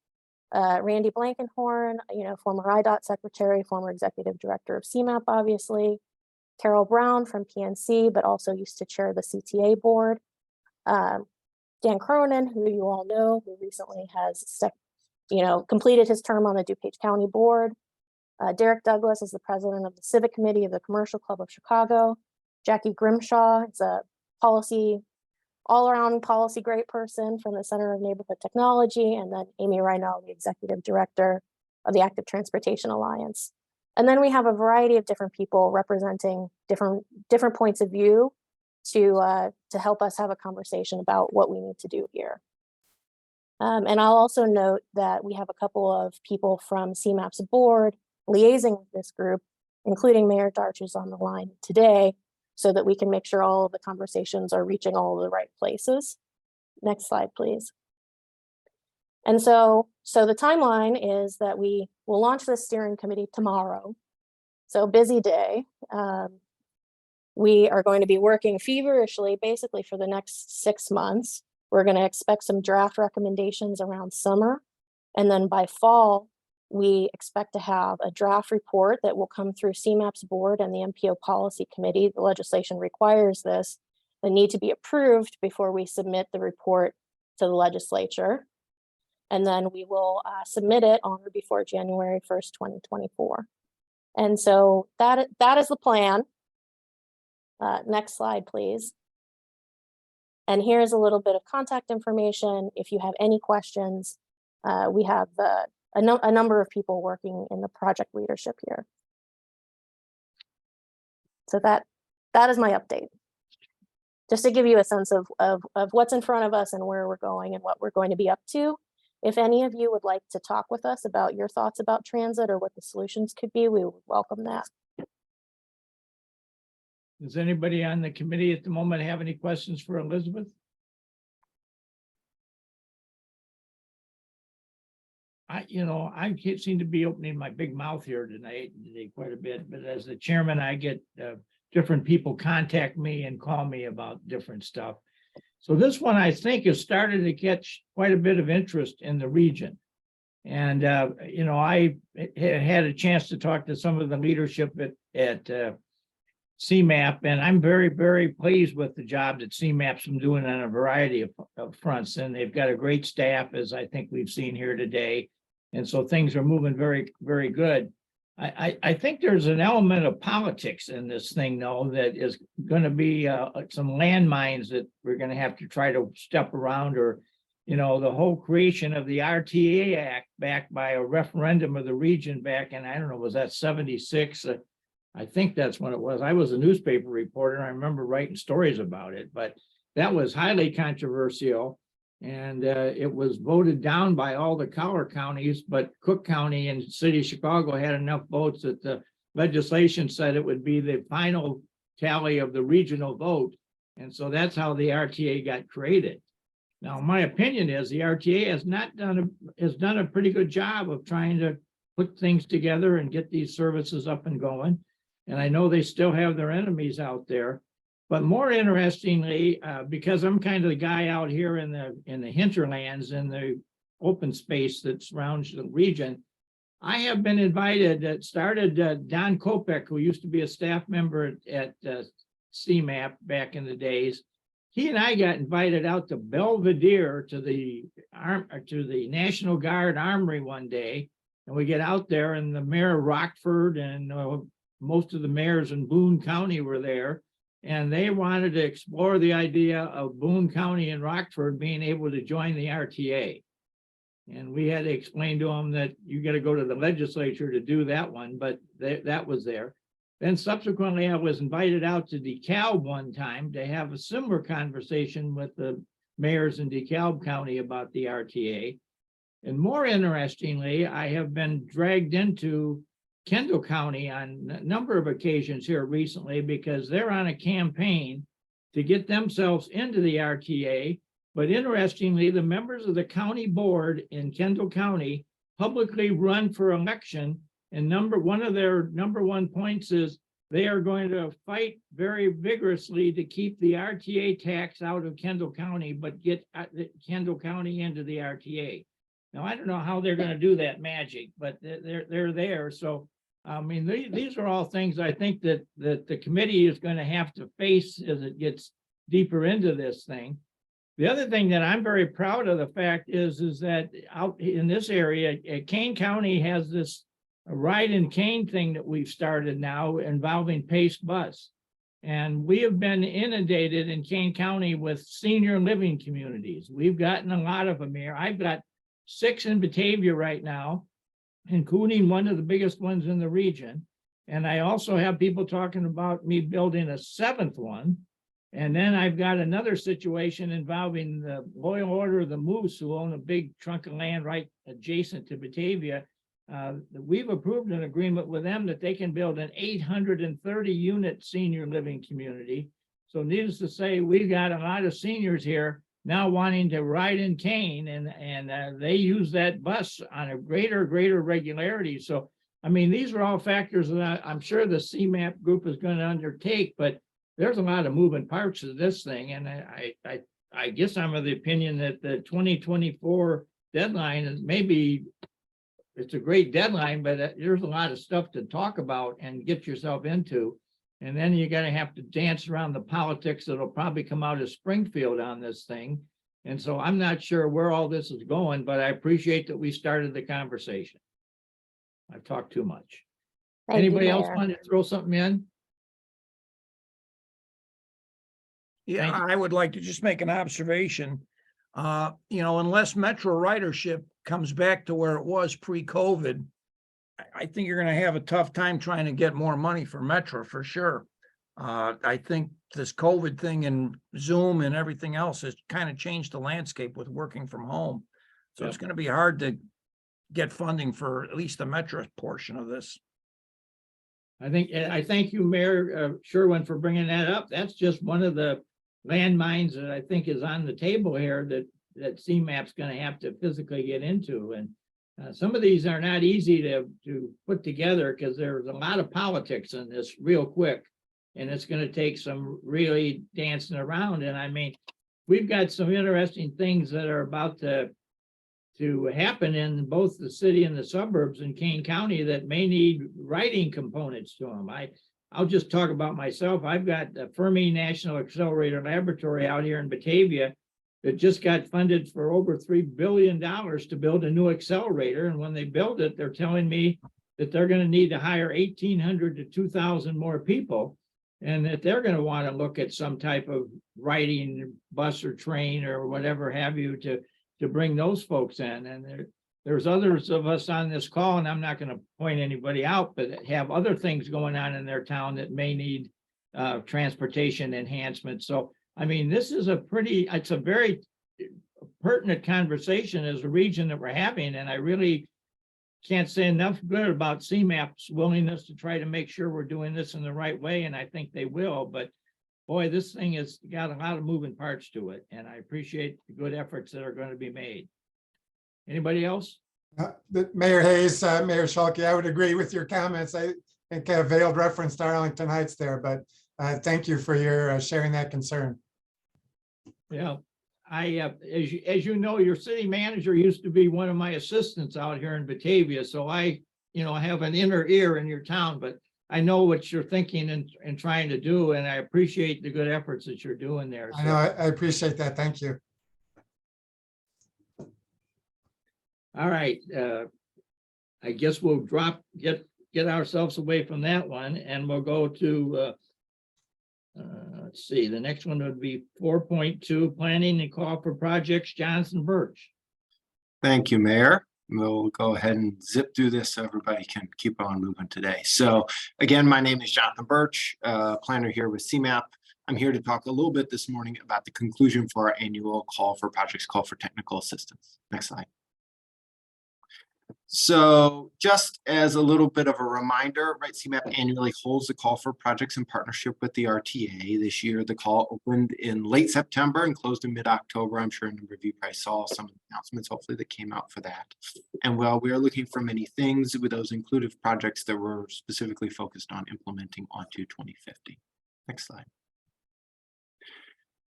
R: Randy Blankenhorn, former IDOT secretary, former executive director of CMAP, obviously. Carol Brown from PNC, but also used to chair the CTA board. Dan Cronin, who you all know, who recently has completed his term on the DuPage County board. Derek Douglas is the president of the Civic Committee of the Commercial Club of Chicago. Jackie Grimshaw is a all-around policy great person from the Center of Neighborhood Technology, and then Amy Reinell, the executive director of the Active Transportation Alliance. And then we have a variety of different people representing different points of view to help us have a conversation about what we need to do here. And I'll also note that we have a couple of people from CMAP's board liaising with this group, including Mayor Darch, who's on the line today, so that we can make sure all of the conversations are reaching all of the right places. Next slide, please. And so the timeline is that we will launch this steering committee tomorrow. So busy day. We are going to be working feverishly, basically for the next 6 months. We're going to expect some draft recommendations around summer. And then by fall, we expect to have a draft report that will come through CMAP's board and the MPO policy committee. The legislation requires this. They need to be approved before we submit the report to the legislature. And then we will submit it on or before January 1st, 2024. And so that is the plan. Next slide, please. And here's a little bit of contact information. If you have any questions, we have a number of people working in the project leadership here. So that is my update. Just to give you a sense of what's in front of us and where we're going and what we're going to be up to. If any of you would like to talk with us about your thoughts about transit or what the solutions could be, we would welcome that.
A: Does anybody on the committee at the moment have any questions for Elizabeth? I can't seem to be opening my big mouth here tonight quite a bit, but as the chairman, I get different people contact me and call me about different stuff. So this one, I think, has started to catch quite a bit of interest in the region. And, I had a chance to talk to some of the leadership at CMAP, and I'm very, very pleased with the job that CMAP's been doing on a variety of fronts. And they've got a great staff, as I think we've seen here today. And so things are moving very, very good. I think there's an element of politics in this thing, though, that is going to be some landmines that we're going to have to try to step around, or, the whole creation of the RTA Act backed by a referendum of the region back in, I don't know, was that 76? I think that's when it was. I was a newspaper reporter. I remember writing stories about it, but that was highly controversial. And it was voted down by all the collar counties, but Cook County and City of Chicago had enough votes that the legislation said it would be the final tally of the regional vote. And so that's how the RTA got created. Now, my opinion is the RTA has done a pretty good job of trying to put things together and get these services up and going. And I know they still have their enemies out there. But more interestingly, because I'm kind of the guy out here in the hinterlands, in the open space that surrounds the region, I have been invited. That started Don Kopek, who used to be a staff member at CMAP back in the days. He and I got invited out to Belvedere to the National Guard Armory one day, and we get out there, and the mayor of Rockford and most of the mayors in Boone County were there. And they wanted to explore the idea of Boone County and Rockford being able to join the RTA. And we had to explain to them that you got to go to the legislature to do that one, but that was there. Then subsequently, I was invited out to DeKalb one time to have a similar conversation with the mayors in DeKalb County about the RTA. And more interestingly, I have been dragged into Kendall County on a number of occasions here recently, because they're on a campaign to get themselves into the RTA. But interestingly, the members of the county board in Kendall County publicly run for election. And one of their number one points is they are going to fight very vigorously to keep the RTA tax out of Kendall County, but get Kendall County into the RTA. Now, I don't know how they're going to do that magic, but they're there. So I mean, these are all things I think that the committee is going to have to face as it gets deeper into this thing. The other thing that I'm very proud of the fact is that out in this area, Kane County has this ride in Kane thing that we've started now involving Pace Bus. And we have been inundated in Kane County with senior living communities. We've gotten a lot of them here. I've got 6 in Batavia right now, including one of the biggest ones in the region. And I also have people talking about me building a 7th one. And then I've got another situation involving the Loyal Order of the Moose, who own a big chunk of land right adjacent to Batavia. We've approved an agreement with them that they can build an 830 unit senior living community. So needless to say, we've got a lot of seniors here now wanting to ride in Kane, and they use that bus on a greater regularity. So, I mean, these are all factors that I'm sure the CMAP group is going to undertake, but there's a lot of moving parts to this thing, and I guess I'm of the opinion that the 2024 deadline is maybe, it's a great deadline, but there's a lot of stuff to talk about and get yourself into. And then you're gonna have to dance around the politics that'll probably come out of Springfield on this thing. And so I'm not sure where all this is going, but I appreciate that we started the conversation. I've talked too much.
R: Thank you,
A: Anybody else
R: Mayor.
A: want to throw something in?
O: Yeah,
A: Thank
O: I would like to just make an observation. Unless Metro ridership comes back to where it was pre-COVID, I think you're gonna have a tough time trying to get more money for Metro for sure. I think this COVID thing and Zoom and everything else has kind of changed the landscape with working from home. So it's
A: Yep.
O: gonna be hard to get funding for at least the Metro portion of this.
A: I thank you, Mayor Sherwin, for bringing that up. That's just one of the landmines that I think is on the table here that CMAP's gonna have to physically get into. And some of these are not easy to put together because there's a lot of politics in this real quick. And it's gonna take some really dancing around. And I mean, we've got some interesting things that are about to happen in both the city and the suburbs in Kane County that may need writing components to them. I'll just talk about myself. I've got the Fermi National Accelerator Laboratory out here in Batavia that just got funded for over $3 billion to build a new accelerator. And when they build it, they're telling me that they're going to need to hire 1,800 to 2,000 more people. And that they're going to want to look at some type of writing bus or train or whatever have you to bring those folks in. And there's others of us on this call, and I'm not going to point anybody out, but have other things going on in their town that may need transportation enhancement. So, I mean, this is it's a very pertinent conversation as a region that we're having. And I really can't say enough good about CMAP's willingness to try to make sure we're doing this in the right way. And I think they will, but boy, this thing has got a lot of moving parts to it. And I appreciate the good efforts that are going to be made. Anybody else?
K: Mayor Hayes, Mayor Schuelke, I would agree with your comments. I think a veiled reference to Arlington Heights there, but thank you for your sharing that concern.
A: Yeah, as you know, your city manager used to be one of my assistants out here in Batavia. So I have an inner ear in your town, but I know what you're thinking and trying to do. And I appreciate the good efforts that you're doing there.
K: I know, I appreciate that. Thank you.
A: All right, I guess we'll get ourselves away from that one, and we'll go to, let's see, the next one would be 4.2, planning and call for projects, Johnson Birch.
S: Thank you, Mayor. We'll go ahead and zip through this so everybody can keep on moving today. So again, my name is Jonathan Birch, planner here with CMAP. I'm here to talk a little bit this morning about the conclusion for our annual call for projects, call for technical assistance. Next slide. So just as a little bit of a reminder, right, CMAP annually holds the call for projects in partnership with the RTA. This year, the call opened in late September and closed in mid-October. I'm sure a number of you probably saw some announcements, hopefully, that came out for that. And while we are looking for many things, with those included projects that were specifically focused on implementing onto 2050. Next slide.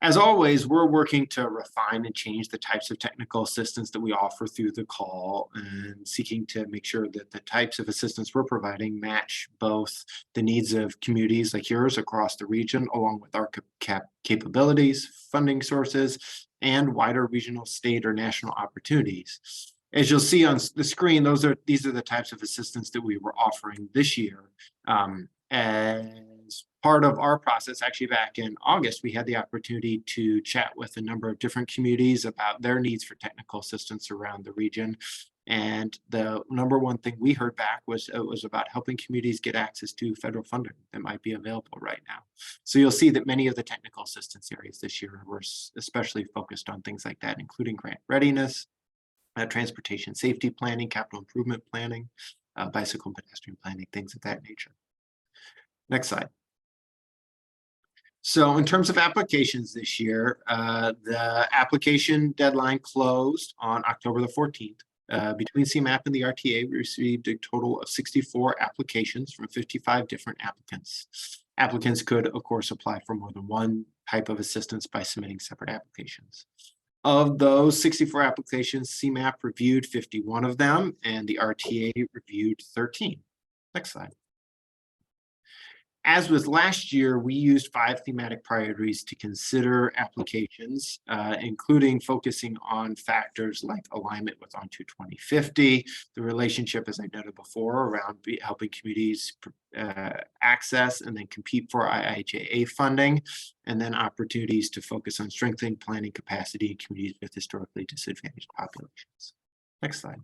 S: As always, we're working to refine and change the types of technical assistance that we offer through the call and seeking to make sure that the types of assistance we're providing match both the needs of communities like yours across the region, along with our capabilities, funding sources, and wider regional, state, or national opportunities. As you'll see on the screen, these are the types of assistance that we were offering this year. As part of our process, actually back in August, we had the opportunity to chat with a number of different communities about their needs for technical assistance around the region. And the number one thing we heard back was it was about helping communities get access to federal funding that might be available right now. So you'll see that many of the technical assistance areas this year were especially focused on things like that, including grant readiness, transportation safety planning, capital improvement planning, bicycle and pedestrian planning, things of that nature. Next slide. So in terms of applications this year, the application deadline closed on October the 14th. Between CMAP and the RTA, we received a total of 64 applications from 55 different applicants. Applicants could, of course, apply for more than one type of assistance by submitting separate applications. Of those 64 applications, CMAP reviewed 51 of them, and the RTA reviewed 13. Next slide. As with last year, we used 5 thematic priorities to consider applications, including focusing on factors like alignment with ON2 2050, the relationship, as I noted before, around helping communities access and then compete for IIJA funding, and then opportunities to focus on strengthening planning capacity in communities with historically disadvantaged populations. Next slide.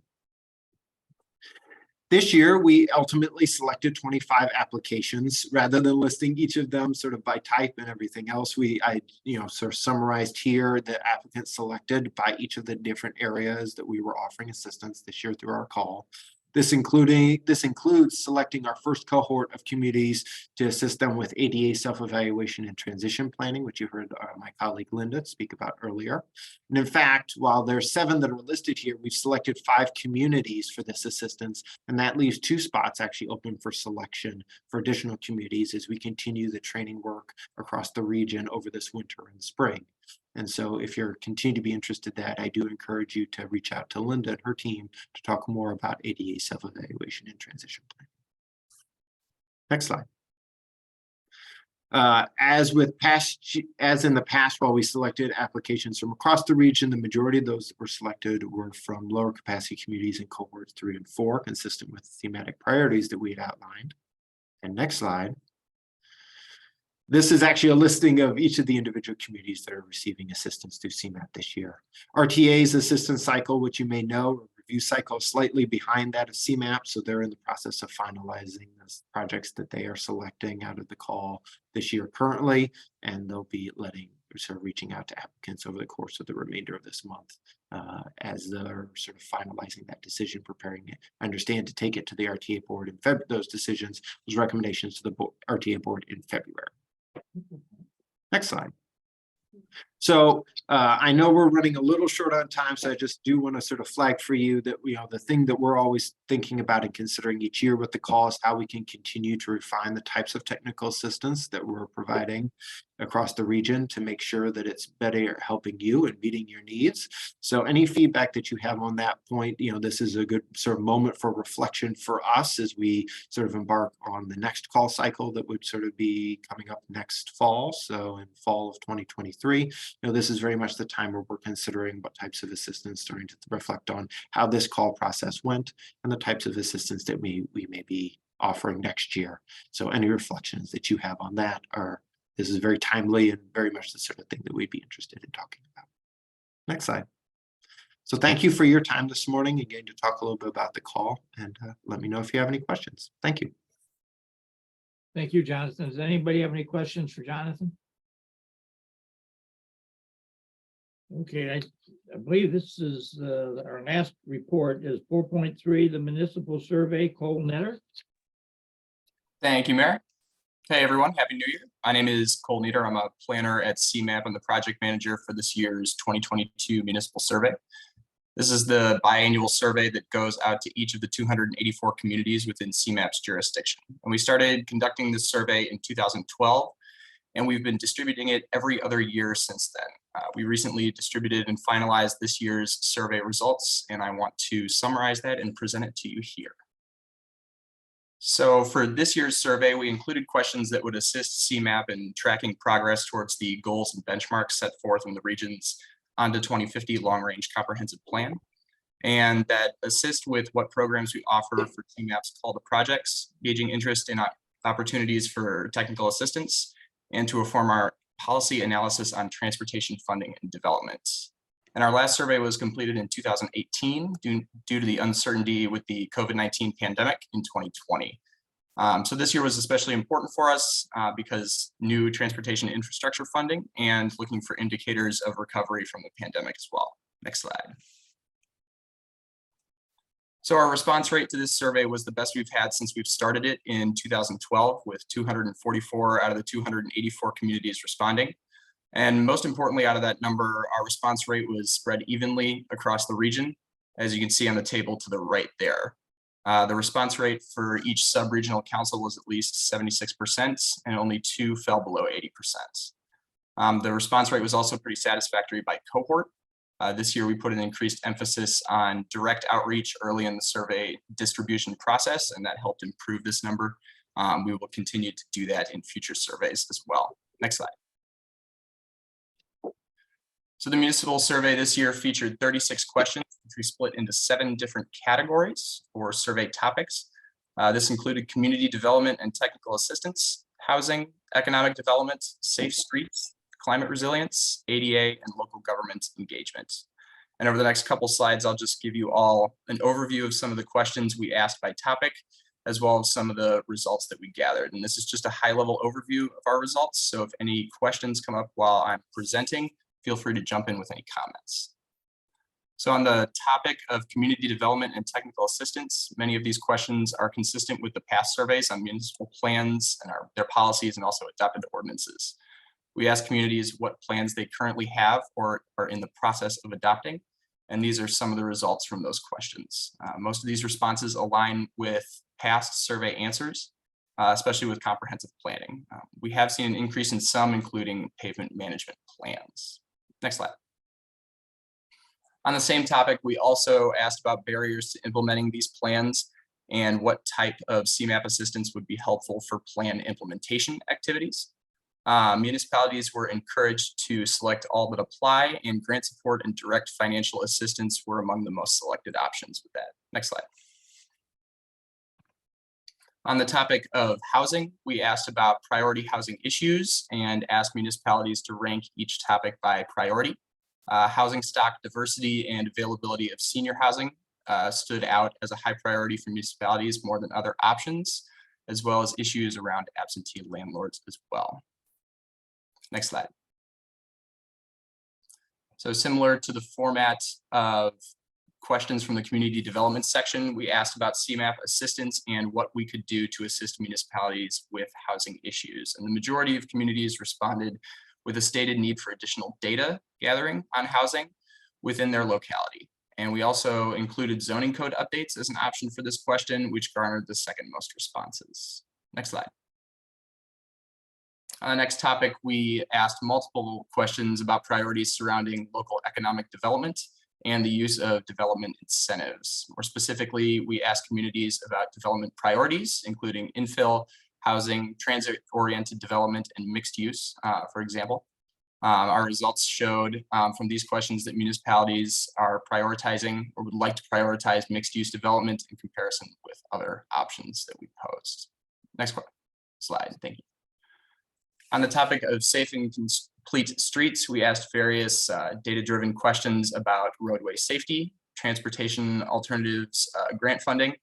S: This year, we ultimately selected 25 applications rather than listing each of them sort of by type and everything else. I sort of summarized here the applicants selected by each of the different areas that we were offering assistance this year through our call. This includes selecting our first cohort of communities to assist them with ADA self-evaluation and transition planning, which you heard my colleague Linda speak about earlier. And in fact, while there's 7 that are listed here, we've selected 5 communities for this assistance, and that leaves 2 spots actually open for selection for additional communities as we continue the training work across the region over this winter and spring. And so if you're continue to be interested in that, I do encourage you to reach out to Linda and her team to talk more about ADA self-evaluation and transition planning. Next slide. As in the past, while we selected applications from across the region, the majority of those that were selected were from lower capacity communities in cohorts 3 and 4, consistent with the thematic priorities that we had outlined. And next slide. This is actually a listing of each of the individual communities that are receiving assistance through CMAP this year. RTA's assistance cycle, which you may know, review cycle is slightly behind that of CMAP, so they're in the process of finalizing the projects that they are selecting out of the call this year currently, and they'll be reaching out to applicants over the course of the remainder of this month as they're sort of finalizing that decision, preparing it. I understand to take it to the RTA board in February, those decisions, those recommendations to the RTA board in February. Next slide. So I know we're running a little short on time, so I just do want to sort of flag for you that the thing that we're always thinking about and considering each year with the call is how we can continue to refine the types of technical assistance that we're providing across the region to make sure that it's better helping you and meeting your needs. So any feedback that you have on that point, this is a good sort of moment for reflection for us as we sort of embark on the next call cycle that would sort of be coming up next fall. So in fall of 2023, this is very much the time where we're considering what types of assistance, starting to reflect on how this call process went and the types of assistance that we may be offering next year. So any reflections that you have on that this is very timely and very much the sort of thing that we'd be interested in talking about. Next slide. So thank you for your time this morning, again, to talk a little bit about the call, and let me know if you have any questions. Thank you.
A: Thank you, Jonathan. Does anybody have any questions for Jonathan? Okay, I believe this is our last report is 4.3, the municipal survey. Cole Netter.
T: Thank you, Mayor. Hey, everyone. Happy New Year. My name is Cole Nieder. I'm a planner at CMAP. I'm the project manager for this year's 2022 municipal survey. This is the biannual survey that goes out to each of the 284 communities within CMAP's jurisdiction. And we started conducting this survey in 2012, and we've been distributing it every other year since then. We recently distributed and finalized this year's survey results, and I want to summarize that and present it to you here. So for this year's survey, we included questions that would assist CMAP in tracking progress towards the goals and benchmarks set forth in the region's ON to 2050 long-range comprehensive plan, and that assist with what programs we offer for CMAP's call to projects, gauging interest in opportunities for technical assistance, and to inform our policy analysis on transportation funding and development. And our last survey was completed in 2018 due to the uncertainty with the COVID-19 pandemic in 2020. So this year was especially important for us because new transportation infrastructure funding and looking for indicators of recovery from the pandemic as well. Next slide. So our response rate to this survey was the best we've had since we've started it in 2012, with 244 out of the 284 communities responding. And most importantly, out of that number, our response rate was spread evenly across the region, as you can see on the table to the right there. The response rate for each sub-regional council was at least 76%, and only 2 fell below 80%. The response rate was also pretty satisfactory by cohort. This year, we put an increased emphasis on direct outreach early in the survey distribution process, and that helped improve this number. We will continue to do that in future surveys as well. Next slide. So the municipal survey this year featured 36 questions, which we split into 7 different categories or survey topics. This included community development and technical assistance, housing, economic development, safe streets, climate resilience, ADA, and local government engagement. And over the next couple slides, I'll just give you all an overview of some of the questions we asked by topic, as well as some of the results that we gathered. And this is just a high-level overview of our results. So if any questions come up while I'm presenting, feel free to jump in with any comments. So on the topic of community development and technical assistance, many of these questions are consistent with the past surveys on municipal plans and their policies and also adopted ordinances. We asked communities what plans they currently have or are in the process of adopting, and these are some of the results from those questions. Most of these responses align with past survey answers, especially with comprehensive planning. We have seen an increase in some, including pavement management plans. Next slide. On the same topic, we also asked about barriers to implementing these plans and what type of CMAP assistance would be helpful for plan implementation activities. Municipalities were encouraged to select all that apply, and grant support and direct financial assistance were among the most selected options with that. Next slide. On the topic of housing, we asked about priority housing issues and asked municipalities to rank each topic by priority. Housing stock diversity and availability of senior housing stood out as a high priority for municipalities more than other options, as well as issues around absentee landlords as well. Next slide. So similar to the format of questions from the community development section, we asked about CMAP assistance and what we could do to assist municipalities with housing issues. And the majority of communities responded with a stated need for additional data gathering on housing within their locality. And we also included zoning code updates as an option for this question, which garnered the second most responses. Next slide. On the next topic, we asked multiple questions about priorities surrounding local economic development and the use of development incentives. More specifically, we asked communities about development priorities, including infill, housing, transit-oriented development, and mixed use, for example. Our results showed from these questions that municipalities are prioritizing or would like to prioritize mixed use development in comparison with other options that we posed. Next slide, thank you. On the topic of safe and complete streets, we asked various data-driven questions about roadway safety, transportation alternatives, grant funding,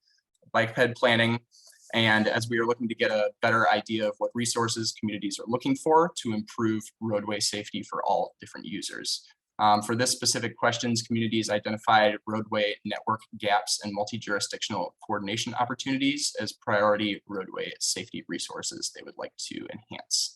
T: bike ped planning, and as we are looking to get a better idea of what resources communities are looking for to improve roadway safety for all different users. For this specific questions, communities identified roadway network gaps and multi-jurisdictional coordination opportunities as priority roadway safety resources they would like to enhance.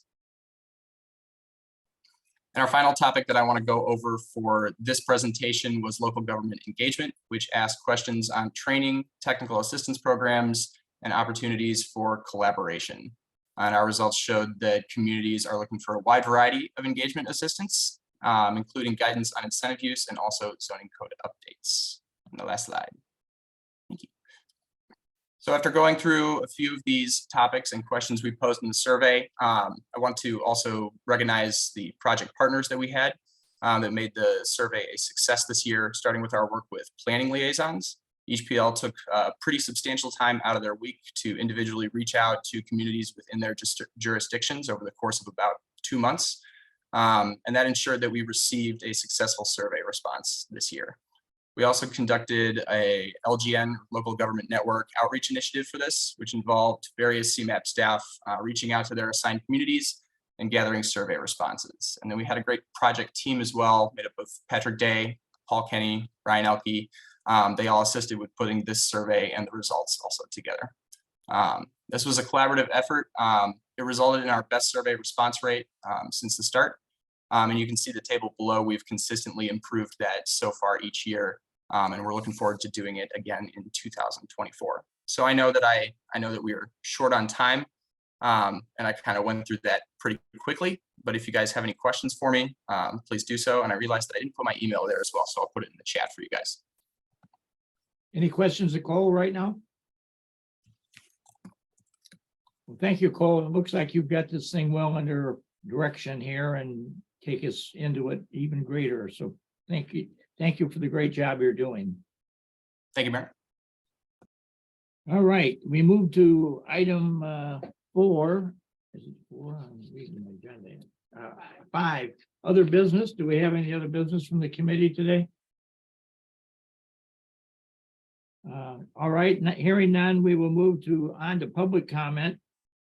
T: And our final topic that I want to go over for this presentation was local government engagement, which asked questions on training, technical assistance programs, and opportunities for collaboration. And our results showed that communities are looking for a wide variety of engagement assistance, including guidance on incentive use and also zoning code updates. On the last slide. Thank you. So after going through a few of these topics and questions we posed in the survey, I want to also recognize the project partners that we had that made the survey a success this year, starting with our work with planning liaisons. Each PL took a pretty substantial time out of their week to individually reach out to communities within their jurisdictions over the course of about 2 months. And that ensured that we received a successful survey response this year. We also conducted a LGN, Local Government Network, outreach initiative for this, which involved various CMAP staff reaching out to their assigned communities and gathering survey responses. And then we had a great project team as well, made up of Patrick Day, Paul Kenny, Ryan Elke. They all assisted with putting this survey and the results also together. This was a collaborative effort. It resulted in our best survey response rate since the start. And you can see the table below, we've consistently improved that so far each year And we're looking forward to doing it again in 2024. So I know that we are short on time. And I kind of went through that pretty quickly, but if you guys have any questions for me, please do so. And I realized that I didn't put my email there as well, so I'll put it in the chat for you guys.
A: Any questions of Cole right now? Well, thank you, Cole. It looks like you've got this thing well under direction here and take us into it even greater. So thank you. Thank you for the great job you're doing.
T: Thank you, Mayor.
A: All right, we move to item 4. Is it 4? I'm reading my agenda. 5, other business. Do we have any other business from the committee today? All right, hearing none, we will move on to public comment.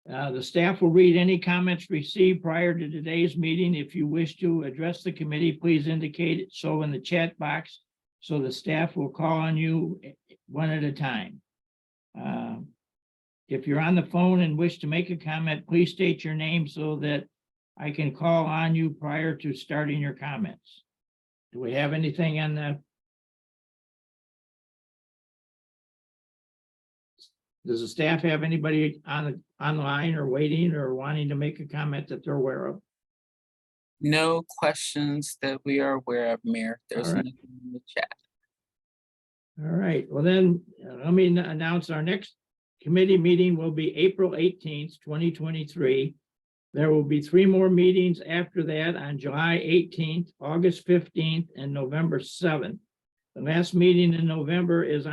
A: The staff will read any comments received prior to today's meeting. If you wish to address the committee, please indicate it so in the chat box, so the staff will call on you one at a time. If you're on the phone and wish to make a comment, please state your name so that I can call on you prior to starting your comments. Do we have anything on the? Does the staff have anybody online or waiting or wanting to make a comment that they're aware of?
U: No questions that we are aware of, Mayor. There's
A: All right.
U: nothing in the chat.
A: All right, well then, let me announce our next committee meeting will be April 18th, 2023. There will be 3 more meetings after that on July 18th, August 15th, and November 7th. The last meeting in November is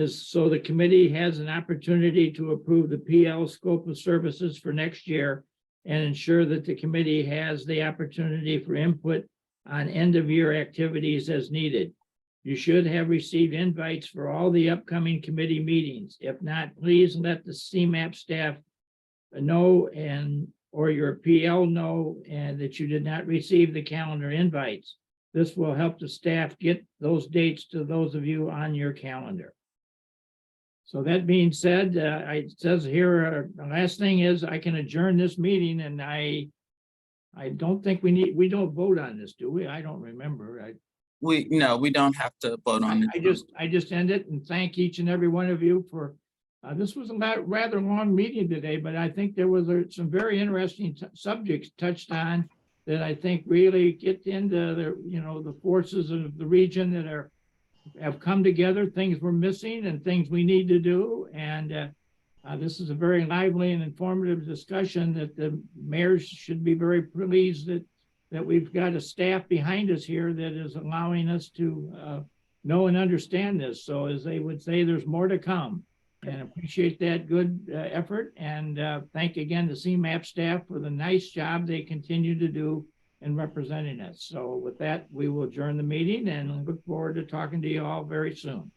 A: so the committee has an opportunity to approve the PL scope of services for next year and ensure that the committee has the opportunity for input on end of year activities as needed. You should have received invites for all the upcoming committee meetings. If not, please let the CMAP staff know or your PL know and that you did not receive the calendar invites. This will help the staff get those dates to those of you on your calendar. So that being said, it says here, the last thing is I can adjourn this meeting, and I don't think we don't vote on this, do we? I don't remember.
U: No, we don't have to vote on it.
A: I just end it and thank each and every one of you for, this was a rather long meeting today, but I think there was some very interesting subjects touched on that I think really get into the forces of the region that have come together, things we're missing and things we need to do. And this is a very lively and informative discussion that the mayors should be very pleased that we've got a staff behind us here that is allowing us to know and understand this. So as they would say, there's more to come, and appreciate that good effort. And thank again the CMAP staff for the nice job they continue to do in representing us. So with that, we will adjourn the meeting and look forward to talking to you all very soon.